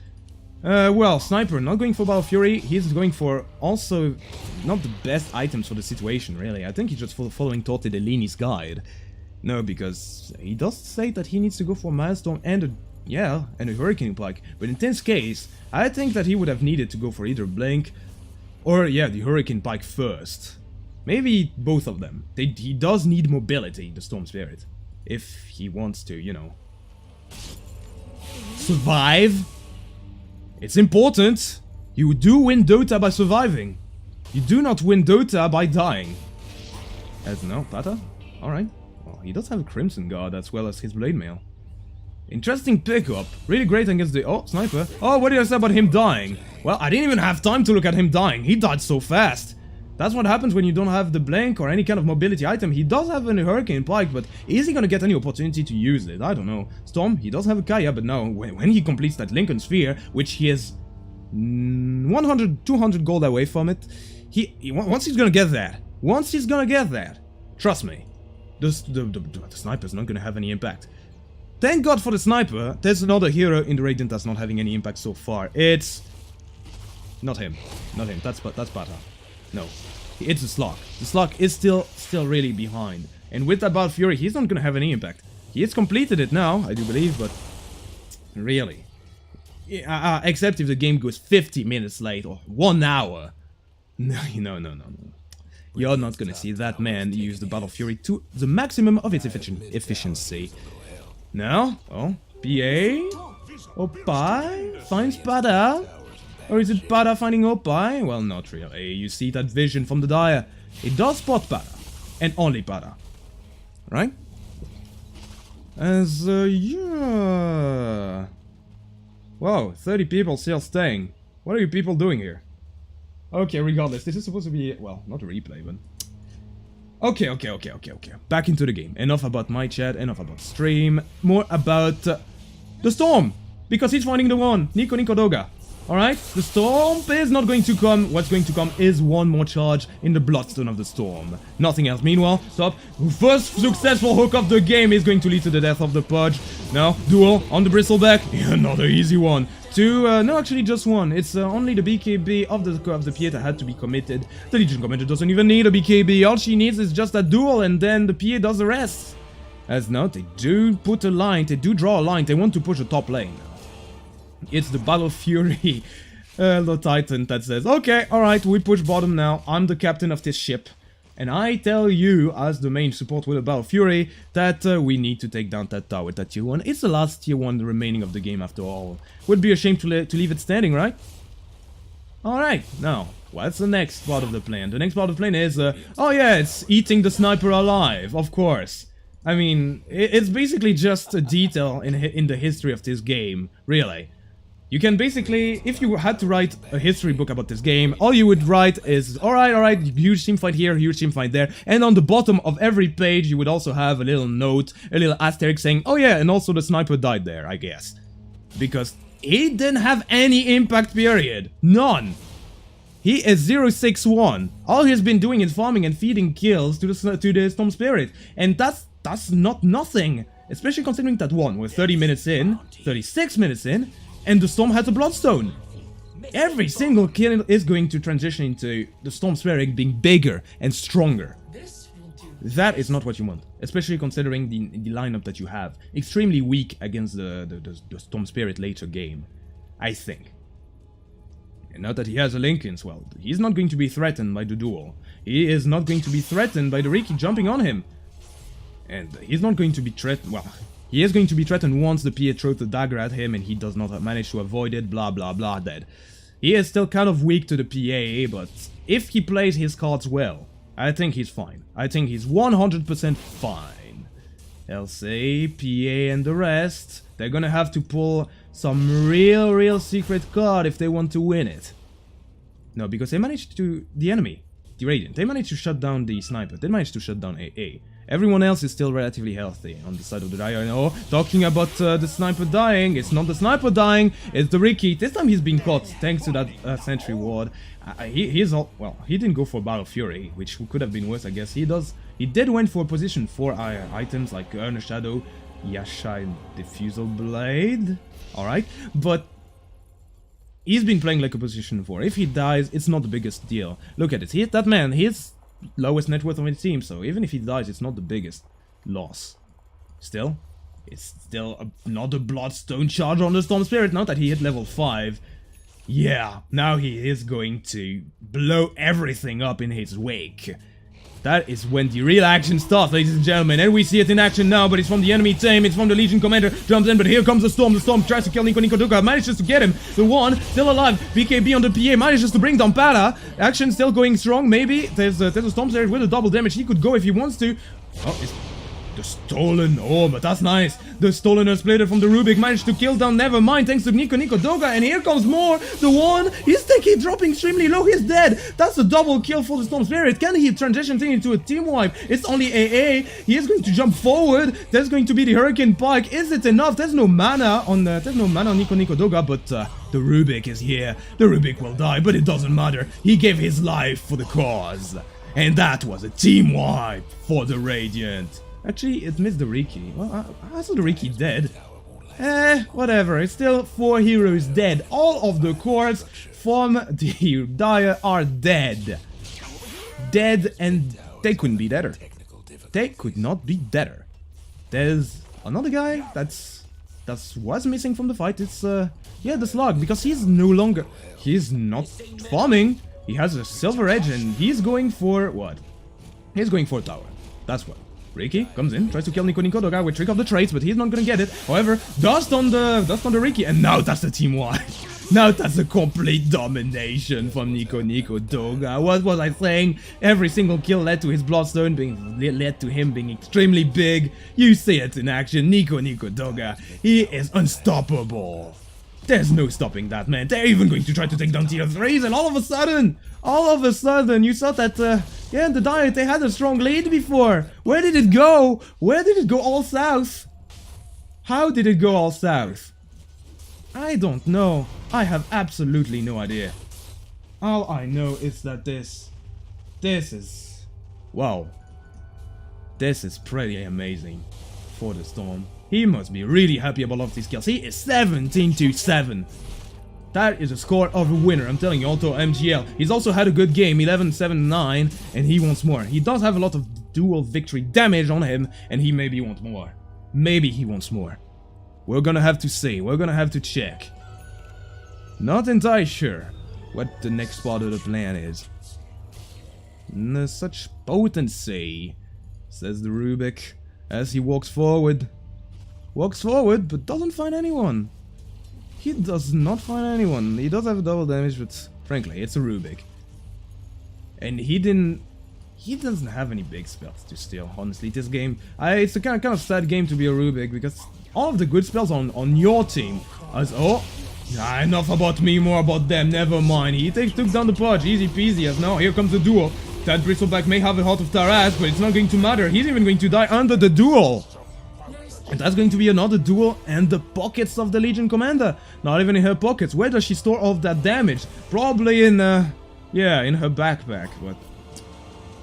Well, Sniper, not going for Battle Fury, he's going for also not the best items for the situation, really. I think he's just following Torte Delini's guide. No, because he does say that he needs to go for Milestone and a Hurricane Pike. But in this case, I think that he would have needed to go for either Blink or, yeah, the Hurricane Pike first. Maybe both of them. He does need mobility, the Storm Spirit. If he wants to, you know, survive. It's important. You do win Dota by surviving. You do not win Dota by dying. As no, Pata? Alright. Well, he does have a Crimson Guard as well as his Blade Mail. Interesting pickup. Really great against the... Oh, Sniper. Oh, what did I say about him dying? Well, I didn't even have time to look at him dying. He died so fast. That's what happens when you don't have the Blink or any kind of mobility item. He does have a Hurricane Pike, but is he gonna get any opportunity to use it? I don't know. Storm, he does have a Kaya, but no, when he completes that Lincoln Sphere, which he is 100, 200 gold away from it, once he's gonna get that, trust me, the Sniper's not gonna have any impact. Thank God for the Sniper, there's another hero in the Radiant that's not having any impact so far. It's... not him, that's Pata. No, it's the Slug. The Slug is still really behind. And with that Battle Fury, he's not gonna have any impact. He has completed it now, I do believe, but... really. Except if the game goes 50 minutes late, or 1 hour. No. You're not gonna see that man use the Battle Fury to the maximum of its efficiency. No? Oh, PA? Oppai? Finds Pada? Or is it Pada finding Oppai? Well, not really. You see that vision from the Dire. It does spot Pada. And only Pada. Right? As, yeah... Whoa, 30 people still staying. What are you people doing here? Okay, regardless, this is supposed to be... well, not a replay, but... Okay. Back into the game. Enough about my chat, enough about stream. More about... the Storm! Because he's finding the one. Nico Doga. Alright, the Storm is not going to come. What's going to come is one more charge in the Bloodstone of the Storm. Nothing else. Meanwhile, stop. First successful hook of the game is going to lead to the death of the Pudge. Now, duel on the Bristleback. Another easy one. No, actually just one. It's only the BKB of the PA had to be committed. The Legion Commander doesn't even need a BKB. All she needs is just a duel and then the PA does the rest. As now, they do put a line. They do draw a line. They want to push a top lane. It's the Battle Fury, the Titan that says, okay, alright, we push bottom now, I'm the captain of this ship. And I tell you, as the main support with the Battle Fury, that we need to take down that tower, that tier 1. It's the last tier 1 remaining of the game after all. Would be a shame to leave it standing, right? Alright, now, what's the next part of the plan? The next part of the plan is, oh yeah, it's eating the Sniper alive, of course. I mean, it's basically just a detail in the history of this game, really. You can basically, if you had to write a history book about this game, all you would write is, alright, huge teamfight here, huge teamfight there, and on the bottom of every page you would also have a little note, a little asterisk saying, oh yeah, and also the Sniper died there, I guess. Because he didn't have any impact, period. None. He is 061. All he's been doing is farming and feeding kills to the Storm Spirit, and that's not nothing. Especially considering that one, we're 30 minutes in, 36 minutes in, and the Storm has a Bloodstone. Every single kill is going to transition into the Storm Spirit being bigger and stronger. That is not what you want, especially considering the lineup that you have. Extremely weak against the Storm Spirit later game, I think. And now that he has a Linken's, well, he's not going to be threatened by the duel. He is not going to be threatened by the Riki jumping on him. And he's not going to be threatened, well... he is going to be threatened once the PA throws the dagger at him and he does not manage to avoid it, blah blah blah, dead. He is still kind of weak to the PA, but if he plays his cards well, I think he's fine. I think he's 100% fine. LC, PA and the rest, they're gonna have to pull some real secret card if they want to win it. No, because they managed to... the enemy. the Radiant. They managed to shut down the Sniper. They managed to shut down AA. Everyone else is still relatively healthy on the side of the Dire. No, talking about the Sniper dying. It's not the Sniper dying, it's the Ricky. This time he's been caught thanks to that Sentry Ward. He's all, well, he didn't go for Battle Fury, which could have been worse, I guess. He did went for position 4 items like Earner Shadow, Yasha, and Diffusal Blade. Alright, but he's been playing like a position 4. If he dies, it's not the biggest deal. Look at it, that man, he's lowest net worth on his team, so even if he dies, it's not the biggest loss. Still, it's still not a Bloodstone charge on the Storm Spirit, now that he hit level 5. Yeah, now he is going to blow everything up in his wake. That is when the real action starts, ladies and gentlemen, and we see it in action now, but it's from the enemy team, it's from the Legion Commander, jumps in, but here comes the Storm tries to kill Nico Duga, manages to get him, the one, still alive, BKB on the PA, manages to bring down Para, action still going strong, maybe, there's a Storm Spirit with a double damage, he could go if he wants to, oh, it's the stolen, oh, but that's nice. The stolen Splitter from the Rubik managed to kill down, never mind, thanks to Nico Doga, and here comes more. The one, he's dropping extremely low, he's dead. That's a double kill for the Storm Spirit. Can he transition thing into a team wipe? It's only AA, he is going to jump forward. There's going to be the Hurricane Pike. Is it enough? There's no mana on Nico Doga, but the Rubik is here. The Rubik will die, but it doesn't matter. He gave his life for the cause. And that was a team wipe for the Radiant. Actually, it missed the Riki. Well, I saw the Riki dead. Whatever. It's still 4 heroes dead. All of the cores from the Dire are dead. Dead, and they couldn't be deader. They could not be deader. There's another guy that was missing from the fight. It's, yeah, the Slug, because he's no longer... He's not farming. He has a Silver Edge, and he's going for... what? He's going for a tower. That's what. Ricky comes in, tries to kill Nico Doga with Trick of the Trades, but he's not gonna get it. However, dust on the Ricky, and now that's the team wipe. Now that's a complete domination from Nico Doga. What was I saying? Every single kill led to his Bloodstone led to him being extremely big. You see it in action, Nico Doga. He is unstoppable. There's no stopping that, man. They're even going to try to take down tier 3s, and all of a sudden, you saw that, yeah, in the Dire, they had a strong lead before. Where did it go? Where did it go all south? How did it go all south? I don't know. I have absolutely no idea. All I know is that this is... wow. This is pretty amazing for the Storm. He must be really happy about all of these kills. He is 17-7. That is a score of a winner, I'm telling you, Auto MGL. He's also had a good game, 11-7-9, and he wants more. He does have a lot of dual victory damage on him, and he maybe wants more. Maybe he wants more. We're gonna have to see, we're gonna have to check. Not entirely sure what the next part of the plan is. Such potency, says the Rubik, as he walks forward. Walks forward, but doesn't find anyone. He does not find anyone. He does have double damage, but frankly, it's a Rubik. And he doesn't have any big spells to steal, honestly, this game. It's a kind of sad game to be a Rubik, because all of the good spells on your team as... oh, enough about me, more about them, never mind. He took down the Pudge, easy peasy, as now here comes the duel. That Bristleback may have a Heart of Taraz, but it's not going to matter. He's even going to die under the duel. And that's going to be another duel and the pockets of the Legion Commander. Not even in her pockets. Where does she store all of that damage? Probably in, yeah, in her backpack. But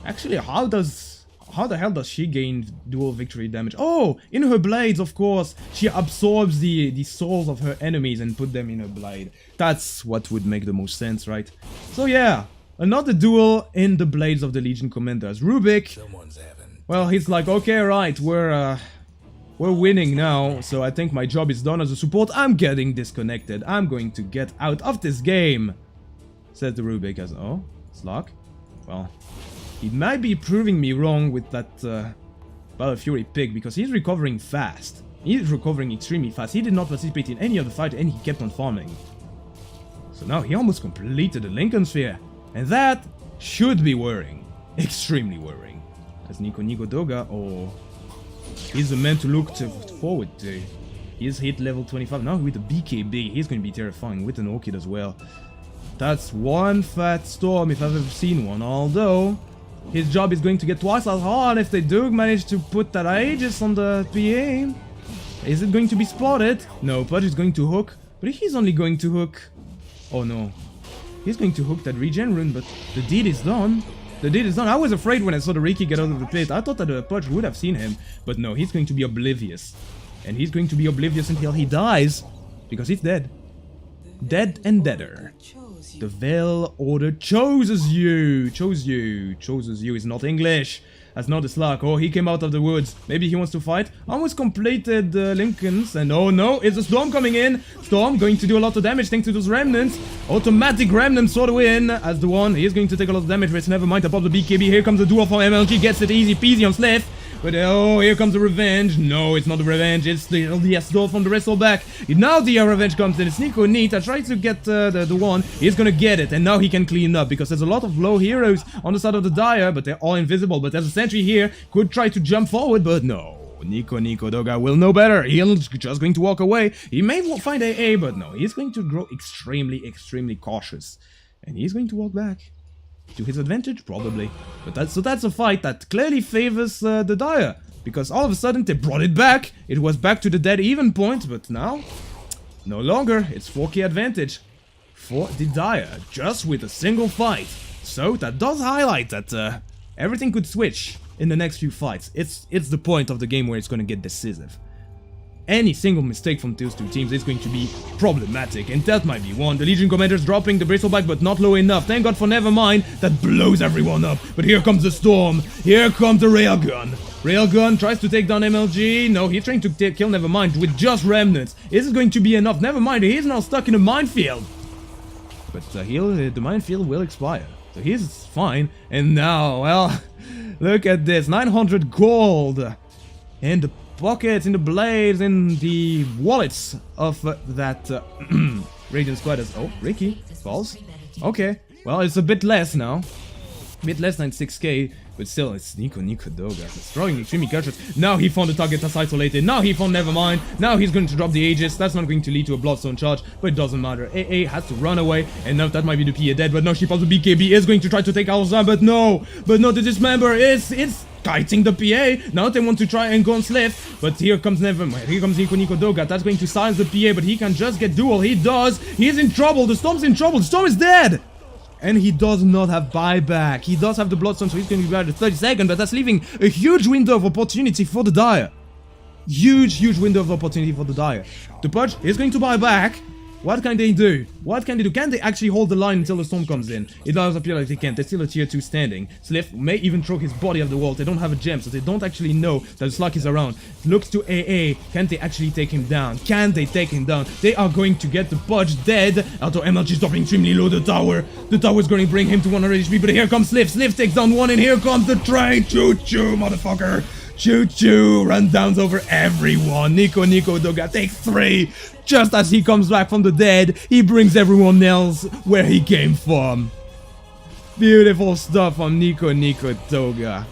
actually, how the hell does she gain dual victory damage? Oh, in her blades, of course. She absorbs the souls of her enemies and put them in her blade. That's what would make the most sense, right? So yeah, another duel in the blades of the Legion Commander. As Rubik, well, he's like, okay, right, we're winning now, so I think my job is done as a support. I'm getting disconnected. I'm going to get out of this game, says the Rubik as... oh, Slug? Well, he might be proving me wrong with that Battle Fury pick, because he's recovering fast. He's recovering extremely fast. He did not participate in any other fight, and he kept on farming. So now he almost completed the Lincoln Sphere, and that should be worrying. Extremely worrying. As Nico Doga, or... he's the man to look forward to. He's hit level 25 now with the BKB. He's going to be terrifying with an Orchid as well. That's one fat storm if I've ever seen one, although his job is going to get twice as hard if they do manage to put that Aegis on the PA. Is it going to be spotted? No, Pudge is going to hook, but he's only going to hook... Oh no. He's going to hook that regen rune, but the deed is done. The deed is done. I was afraid when I saw the Riki get out of the pit. I thought that Pudge would have seen him, but no, he's going to be oblivious. And he's going to be oblivious until he dies, because he's dead. Dead and deader. The Veil Order chooses you. Chose you. Chooses you is not English. That's not his luck. Oh, he came out of the woods. Maybe he wants to fight. Almost completed Lincolns. And oh no, it's a Storm coming in. Storm going to do a lot of damage thanks to those remnants. Automatic remnants for the win. As the one, he is going to take a lot of damage, but it's never mind. Above the BKB. Here comes the duel from MLG. Gets it easy peasy on Sliff. But oh, here comes the revenge. No, it's not the revenge. It's the LDS from the Wrestleback. Now the revenge comes in. It's Nico Neat. I tried to get the one. He's gonna get it. And now he can clean up because there's a lot of low heroes on the side of the Dire, but they're all invisible. But there's a sentry here. Could try to jump forward, but no. Nico Doga will know better. He's just going to walk away. He may find AA, but no. He's going to grow extremely cautious. And he's going to walk back. To his advantage, probably. But that's a fight that clearly favors the Dire. Because all of a sudden they brought it back. It was back to the dead even point, but now, no longer. It's 4k advantage for the Dire, just with a single fight. So that does highlight that everything could switch in the next few fights. It's the point of the game where it's going to get decisive. Any single mistake from those two teams is going to be problematic, and that might be one. The Legion Commander's dropping the Bristleback, but not low enough. Thank God for Nevermind, that blows everyone up. But here comes the Storm. Here comes the Railgun. Railgun tries to take down MLG. No, he's trying to kill Nevermind with just remnants. Is it going to be enough? Nevermind, he's now stuck in a minefield. But the minefield will expire. So he's fine. And now, well, look at this. 900 gold. And the pockets, in the blades, in the wallets of that Radiant Squatters. Oh, Ricky falls. Okay, well, it's a bit less now. A bit less than 6k, but still, it's Nico Doga. It's throwing extremely cautious. Now he found the target that's isolated. Now he found Nevermind. Now he's going to drop the Aegis. That's not going to lead to a Bloodstone charge, but it doesn't matter. AA has to run away, and now that might be the PA dead, but now she falls the BKB is going to try to take Alzan, but no, the dismember is kiting the PA. Now they want to try and go on Sliff, but here comes Nevermind. Here comes Nico Doga. That's going to silence the PA, but he can just get duel. He does. He's in trouble. The Storm's in trouble. The Storm is dead. And he does not have buyback. He does have the Bloodstone, so he's going to be back at 30 seconds, but that's leaving a huge window of opportunity for the Dire. Huge window of opportunity for the Dire. The Pudge is going to buy back. What can they do? What can they do? Can they actually hold the line until the Storm comes in? It does appear like they can't. They're still a tier 2 standing. Sliff may even throw his body off the wall. They don't have a gem, so they don't actually know that Slug is around. Looks to AA. Can they actually take him down? Can they take him down? They are going to get the Pudge dead. Although MLG is dropping extremely low the tower. The tower is going to bring him to 100 HP, but here comes Sliff. Sliff takes down one, and here comes the train. Choo-choo, motherfucker. Choo-choo, rundowns over everyone. Nico Doga takes 3. Just as he comes back from the dead, he brings everyone else where he came from. Beautiful stuff from Nico Doga.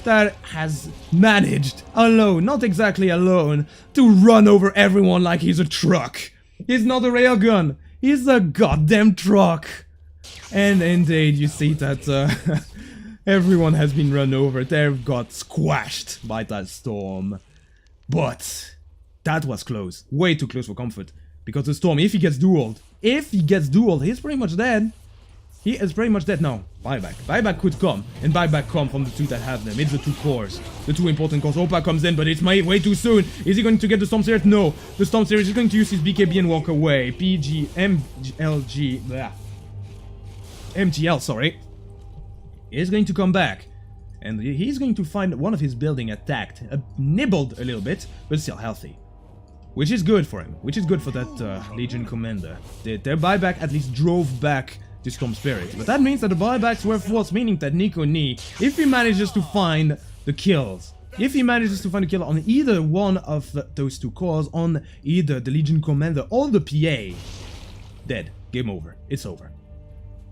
That has managed, alone, not exactly alone, to run over everyone like he's a truck. He's not a railgun, he's a goddamn truck. And indeed, you see that everyone has been run over. They've got squashed by that Storm. But that was close. Way too close for comfort. Because the Storm, if he gets dueled, he's pretty much dead. He is pretty much dead now. Buyback. Buyback could come. And buyback come from the two that have them. It's the 2 cores. The 2 important cores. Opa comes in, but it's way too soon. Is he going to get the Storm Series? No. The Storm Series is going to use his BKB and walk away. PG, MLG, blah. MGL, sorry. Is going to come back. And he's going to find one of his building attacked. Nibbled a little bit, but still healthy. Which is good for him. Which is good for that Legion Commander. Their buyback at least drove back the Storm Spirit. But that means that the buybacks were forced, meaning that Nico Ni, if he manages to find the kills, if he manages to find a kill on either one of those 2 cores, on either the Legion Commander or the PA, dead. Game over. It's over.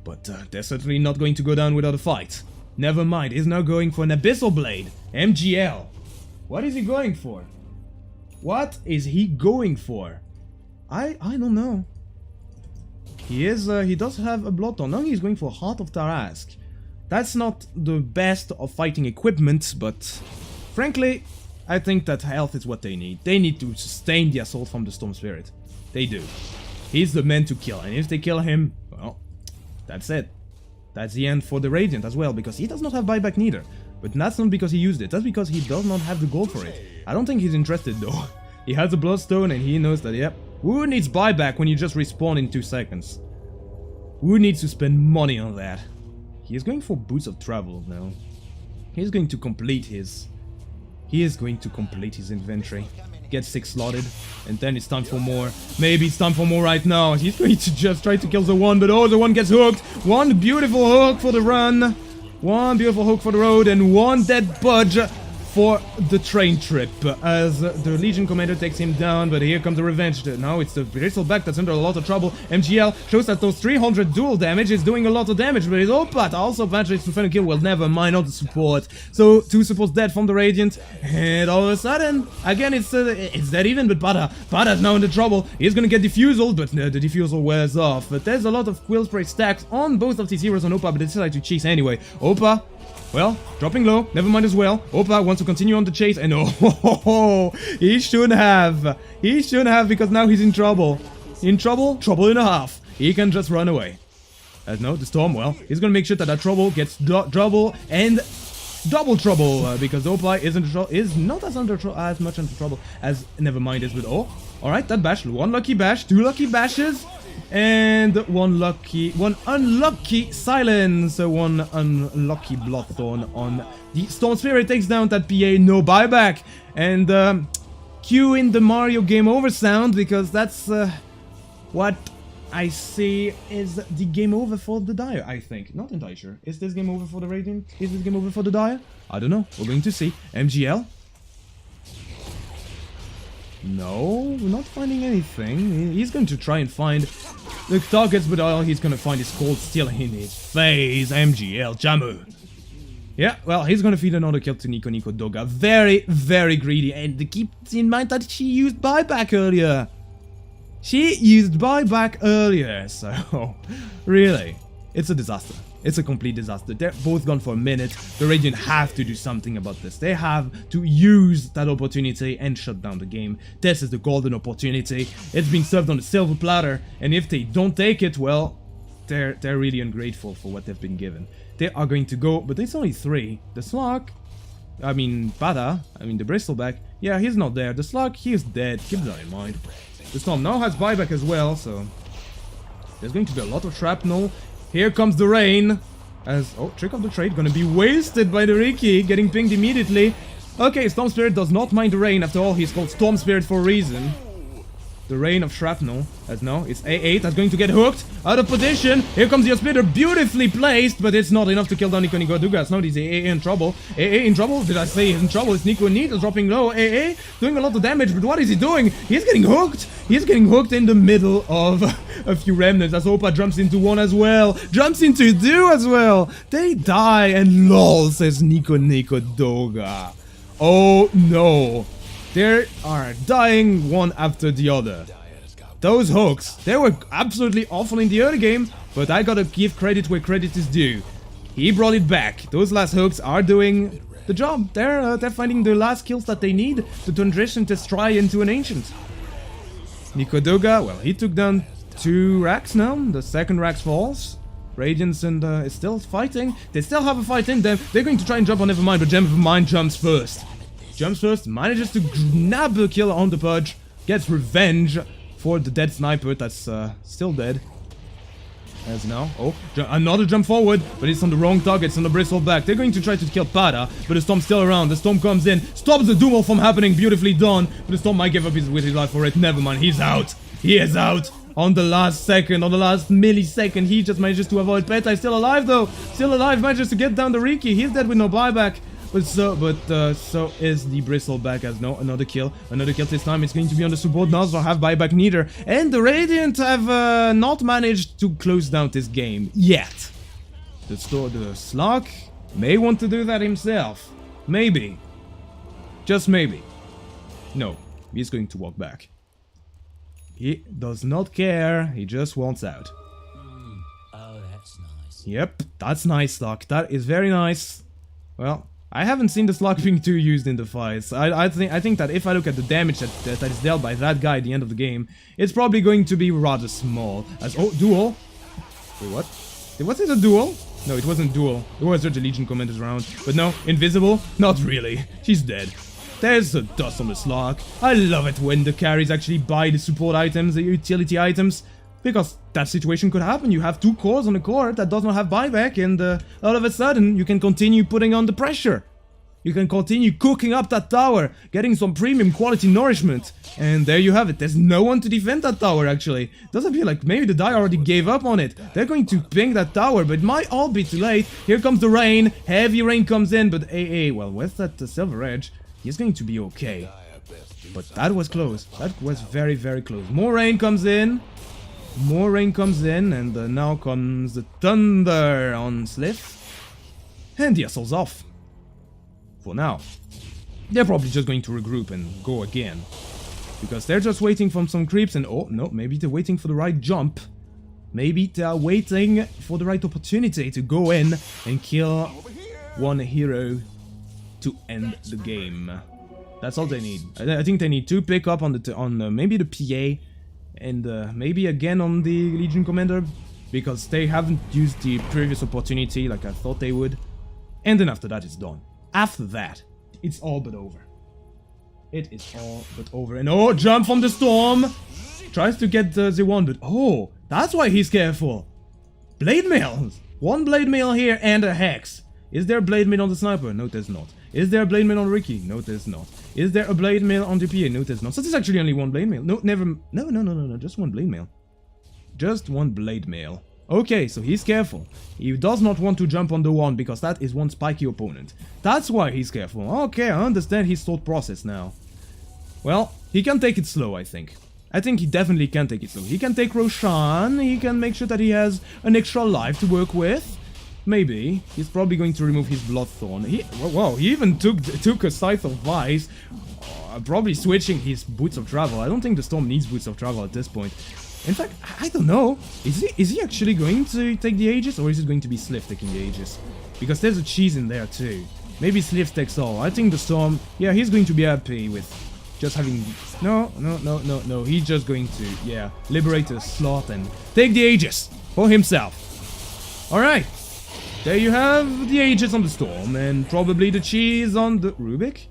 But they're certainly not going to go down without a fight. Nevermind, he's now going for an Abyssal Blade. MGL. What is he going for? What is he going for? I don't know. He does have a Bloodthorn. Now he's going for Heart of Tarask. That's not the best of fighting equipment, but frankly, I think that health is what they need. They need to sustain the assault from the Storm Spirit. They do. He's the man to kill, and if they kill him, well, that's it. That's the end for the Radiant as well, because he does not have buyback neither. But that's not because he used it, that's because he does not have the gold for it. I don't think he's interested though. He has a Bloodstone and he knows that, yep, who needs buyback when you just respawn in 2 seconds? Who needs to spend money on that? He is going for Boots of Travel now. He's going to complete his... He is going to complete his inventory. Get 6 slotted, and then it's time for more. Maybe it's time for more right now. He's going to just try to kill the one, but oh, the one gets hooked. One beautiful hook for the run. One beautiful hook for the road, and one dead budge for the train trip, as the Legion Commander takes him down, but here comes the revenge. Now it's the Bristleback that's under a lot of trouble. MGL shows that those 300 dual damage is doing a lot of damage, but his Opat also manages to find a kill. Well, never mind, not the support. So, 2 supports dead from the Radiant, and all of a sudden, again, it's dead even, but Pada's now in the trouble. He's gonna get Diffusal, but the Diffusal wears off. But there's a lot of Quill Spray stacks on both of these heroes on Opa, but they decide to chase anyway. Opa, well, dropping low, never mind as well. Opa wants to continue on the chase, and oh, he shouldn't have. He shouldn't have, because now he's in trouble. In trouble? Trouble and a half. He can just run away. No, the Storm, well, he's gonna make sure that that trouble gets double and double trouble, because Opa is not as much under trouble as Nevermind is with alright, that bash, 1 lucky bash, 2 lucky bashes, and one unlucky silence, 1 unlucky Bloodthorn on the Storm Spirit. Takes down that PA, no buyback, and cue in the Mario game over sound, because that's what I see is the game over for the Dire, I think. Not entirely sure. Is this game over for the Radiant? Is this game over for the Dire? I don't know. We're going to see. MGL? No, we're not finding anything. He's going to try and find the targets, but all he's going to find is Cold Steel in his face. MGL Jamu. Yeah, well, he's going to feed another kill to Nico Doga. Very, very greedy. And keep in mind that she used buyback earlier. She used buyback earlier, so really, it's a disaster. It's a complete disaster. They're both gone for a minute. The Radiant have to do something about this. They have to use that opportunity and shut down the game. This is the golden opportunity. It's being served on a silver platter, and if they don't take it, well, they're really ungrateful for what they've been given. They are going to go, but it's only 3. The Slug, I mean Pada, I mean the Bristleback, yeah, he's not there. The Slug, he is dead. Keep that in mind. The Storm now has buyback as well, so there's going to be a lot of shrapnel. Here comes the rain, as, Trick of the Trade gonna be wasted by the Riki, getting pinged immediately. Okay, Storm Spirit does not mind the rain, after all he's called Storm Spirit for a reason. The rain of shrapnel, as now it's A8 that's going to get hooked, out of position. Here comes the Splitter, beautifully placed, but it's not enough to kill down Nico Dugas. Now he's AA in trouble. AA in trouble? Did I say in trouble? It's Nico Needle dropping low. AA doing a lot of damage, but what is he doing? He's getting hooked. He's getting hooked in the middle of a few remnants, as Opa jumps into 1 as well. Jumps into 2 as well. They die, and lol, says Nico Doga. Oh no. They are dying one after the other. Those hooks, they were absolutely awful in the early game, but I gotta give credit where credit is due. He brought it back. Those last hooks are doing the job. They're finding the last kills that they need to transition this try into an ancient. Nico Doga, well, he took down 2 racks now. The second rack falls. Radiance and is still fighting. They still have a fight in them. They're going to try and jump on Nevermind, but Nevermind jumps first. Jumps first, manages to nab a kill on the Pudge, gets revenge for the dead sniper that's still dead. As now, another jump forward, but it's on the wrong target, it's on the Bristleback. They're going to try to kill Pada, but the Storm's still around. The Storm comes in, stops the duel from happening, beautifully done, but the Storm might give up with his life for it. Never mind, he's out. He is out. On the last second, on the last millisecond, he just manages to avoid Peta. He's still alive though, still alive, manages to get down the Riki. He's dead with no buyback. But so is the Bristleback, as no, another kill this time. It's going to be on the support now, so have buyback neither. And the Radiant have not managed to close down this game yet. The Slug may want to do that himself. Maybe. Just maybe. No, he's going to walk back. He does not care, he just wants out. Yep, that's nice, Slug. That is very nice. Well, I haven't seen the Slug being too used in the fights. I think that if I look at the damage that is dealt by that guy at the end of the game, it's probably going to be rather small. As oh, duel. Wait, what? Was it a duel? No, it wasn't duel. It was just a Legion Commander's round. But no, invisible? Not really. She's dead. There's the dust on the Slug. I love it when the carries actually buy the support items, the utility items. Because that situation could happen. You have 2 cores on a core that does not have buyback, and all of a sudden you can continue putting on the pressure. You can continue cooking up that tower, getting some premium quality nourishment. And there you have it. There's no one to defend that tower, actually. Doesn't feel like maybe the die already gave up on it. They're going to ping that tower, but it might all be too late. Here comes the rain. Heavy rain comes in, but AA, well, with that Silver Edge, he's going to be okay. But that was close. That was very, very close. More rain comes in. More rain comes in, and now comes the thunder on Sliff. And the assault's off. For now. They're probably just going to regroup and go again. Because they're just waiting for some creeps and... Oh, no, maybe they're waiting for the right jump. Maybe they're waiting for the right opportunity to go in and kill one hero to end the game. That's all they need. I think they need to pick up on the maybe the PA... And maybe again on the Legion Commander, because they haven't used the previous opportunity like I thought they would. And then after that it's done. After that, it's all but over. It is all but over. And oh, jump from the storm! Tries to get the one, but oh, that's why he's careful. Blade mail! 1 blade mail here and a hex. Is there a blade mail on the sniper? No, there's not. Is there a blade mail on Ricky? No, there's not. Is there a blade mail on the PA? No, there's not. So there's actually only 1 blade mail. No, never. No. Just 1 blade mail. Just 1 blade mail. Okay, so he's careful. He does not want to jump on the 1 because that is 1 spiky opponent. That's why he's careful. Okay, I understand his thought process now. Well, he can take it slow, I think. I think he definitely can take it slow. He can take Roshan. He can make sure that he has an extra life to work with. Maybe. He's probably going to remove his Bloodthorn. Whoa, he even took a Scythe of Vice. Probably switching his Boots of Travel. I don't think the Storm needs Boots of Travel at this point. In fact, I don't know. Is he actually going to take the Aegis, or is it going to be Sliff taking the Aegis? Because there's a cheese in there too. Maybe Sliff takes all. I think the Storm, yeah, he's going to be happy with just having... No. He's just going to, yeah, liberate the slot and take the Aegis for himself. Alright. There you have the Aegis on the Storm, and probably the cheese on the... Rubik?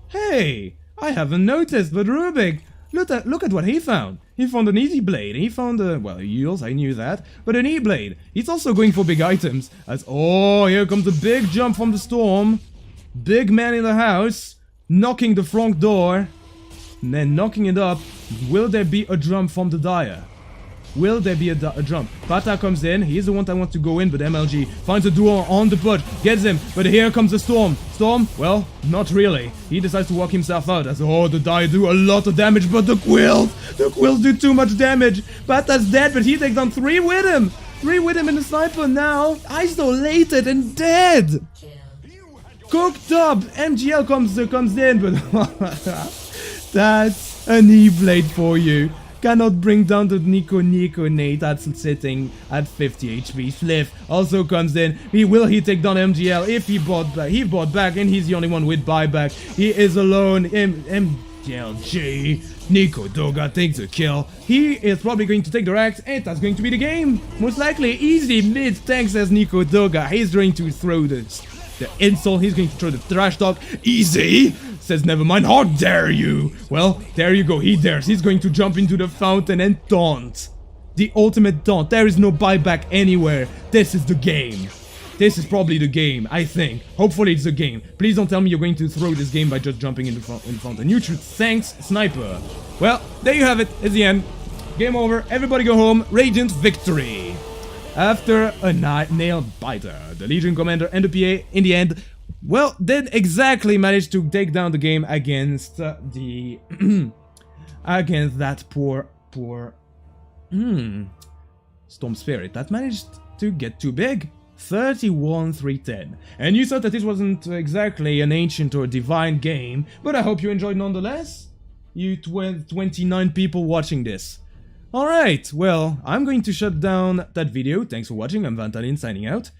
Hey! I haven't noticed, but Rubik! Look at what he found! He found an easy blade, he found a... Well, Eels, I knew that, but an E-blade. He's also going for big items, as... Oh, here comes a big jump from the Storm. Big man in the house, knocking the front door, and then knocking it up. Will there be a jump from the Dire? Will there be a jump? Pata comes in. He's the one that wants to go in, but MLG finds a duel on the push. Gets him, but here comes the Storm. Storm? Well, not really. He decides to walk himself out as, oh, the die do a lot of damage, but the Quills do too much damage. Pata's dead, but he takes down 3 with him. 3 with him in the sniper now. Isolated and dead. Cooked up. MGL comes in, but that's an E-blade for you. Cannot bring down the Nico Nate that's sitting at 50 HP. Sliff also comes in. He take down MGL if he bought back, and he's the only one with buyback. He is alone. MGLG. Nico Doga takes a kill. He is probably going to take the racks, and that's going to be the game. Most likely easy mid tank, says Nico Doga. He's going to throw the insult. He's going to throw the trash talk. Easy. Says, never mind, how dare you? Well, there you go, he dares. He's going to jump into the fountain and taunt. The ultimate taunt. There is no buyback anywhere. This is the game. This is probably the game, I think. Hopefully it's the game. Please don't tell me you're going to throw this game by just jumping in the fountain. You should thanks, Sniper. Well, there you have it. It's the end. Game over. Everybody go home. Radiant victory. After a nail biter, the Legion Commander and the PA, in the end, well, didn't exactly manage to take down the game against the... against that poor... Storm Spirit that managed to get too big. 31-310. And you thought that this wasn't exactly an ancient or divine game, but I hope you enjoyed nonetheless. You 29 people watching this. Alright, well, I'm going to shut down that video. Thanks for watching, I'm Vantalin signing out.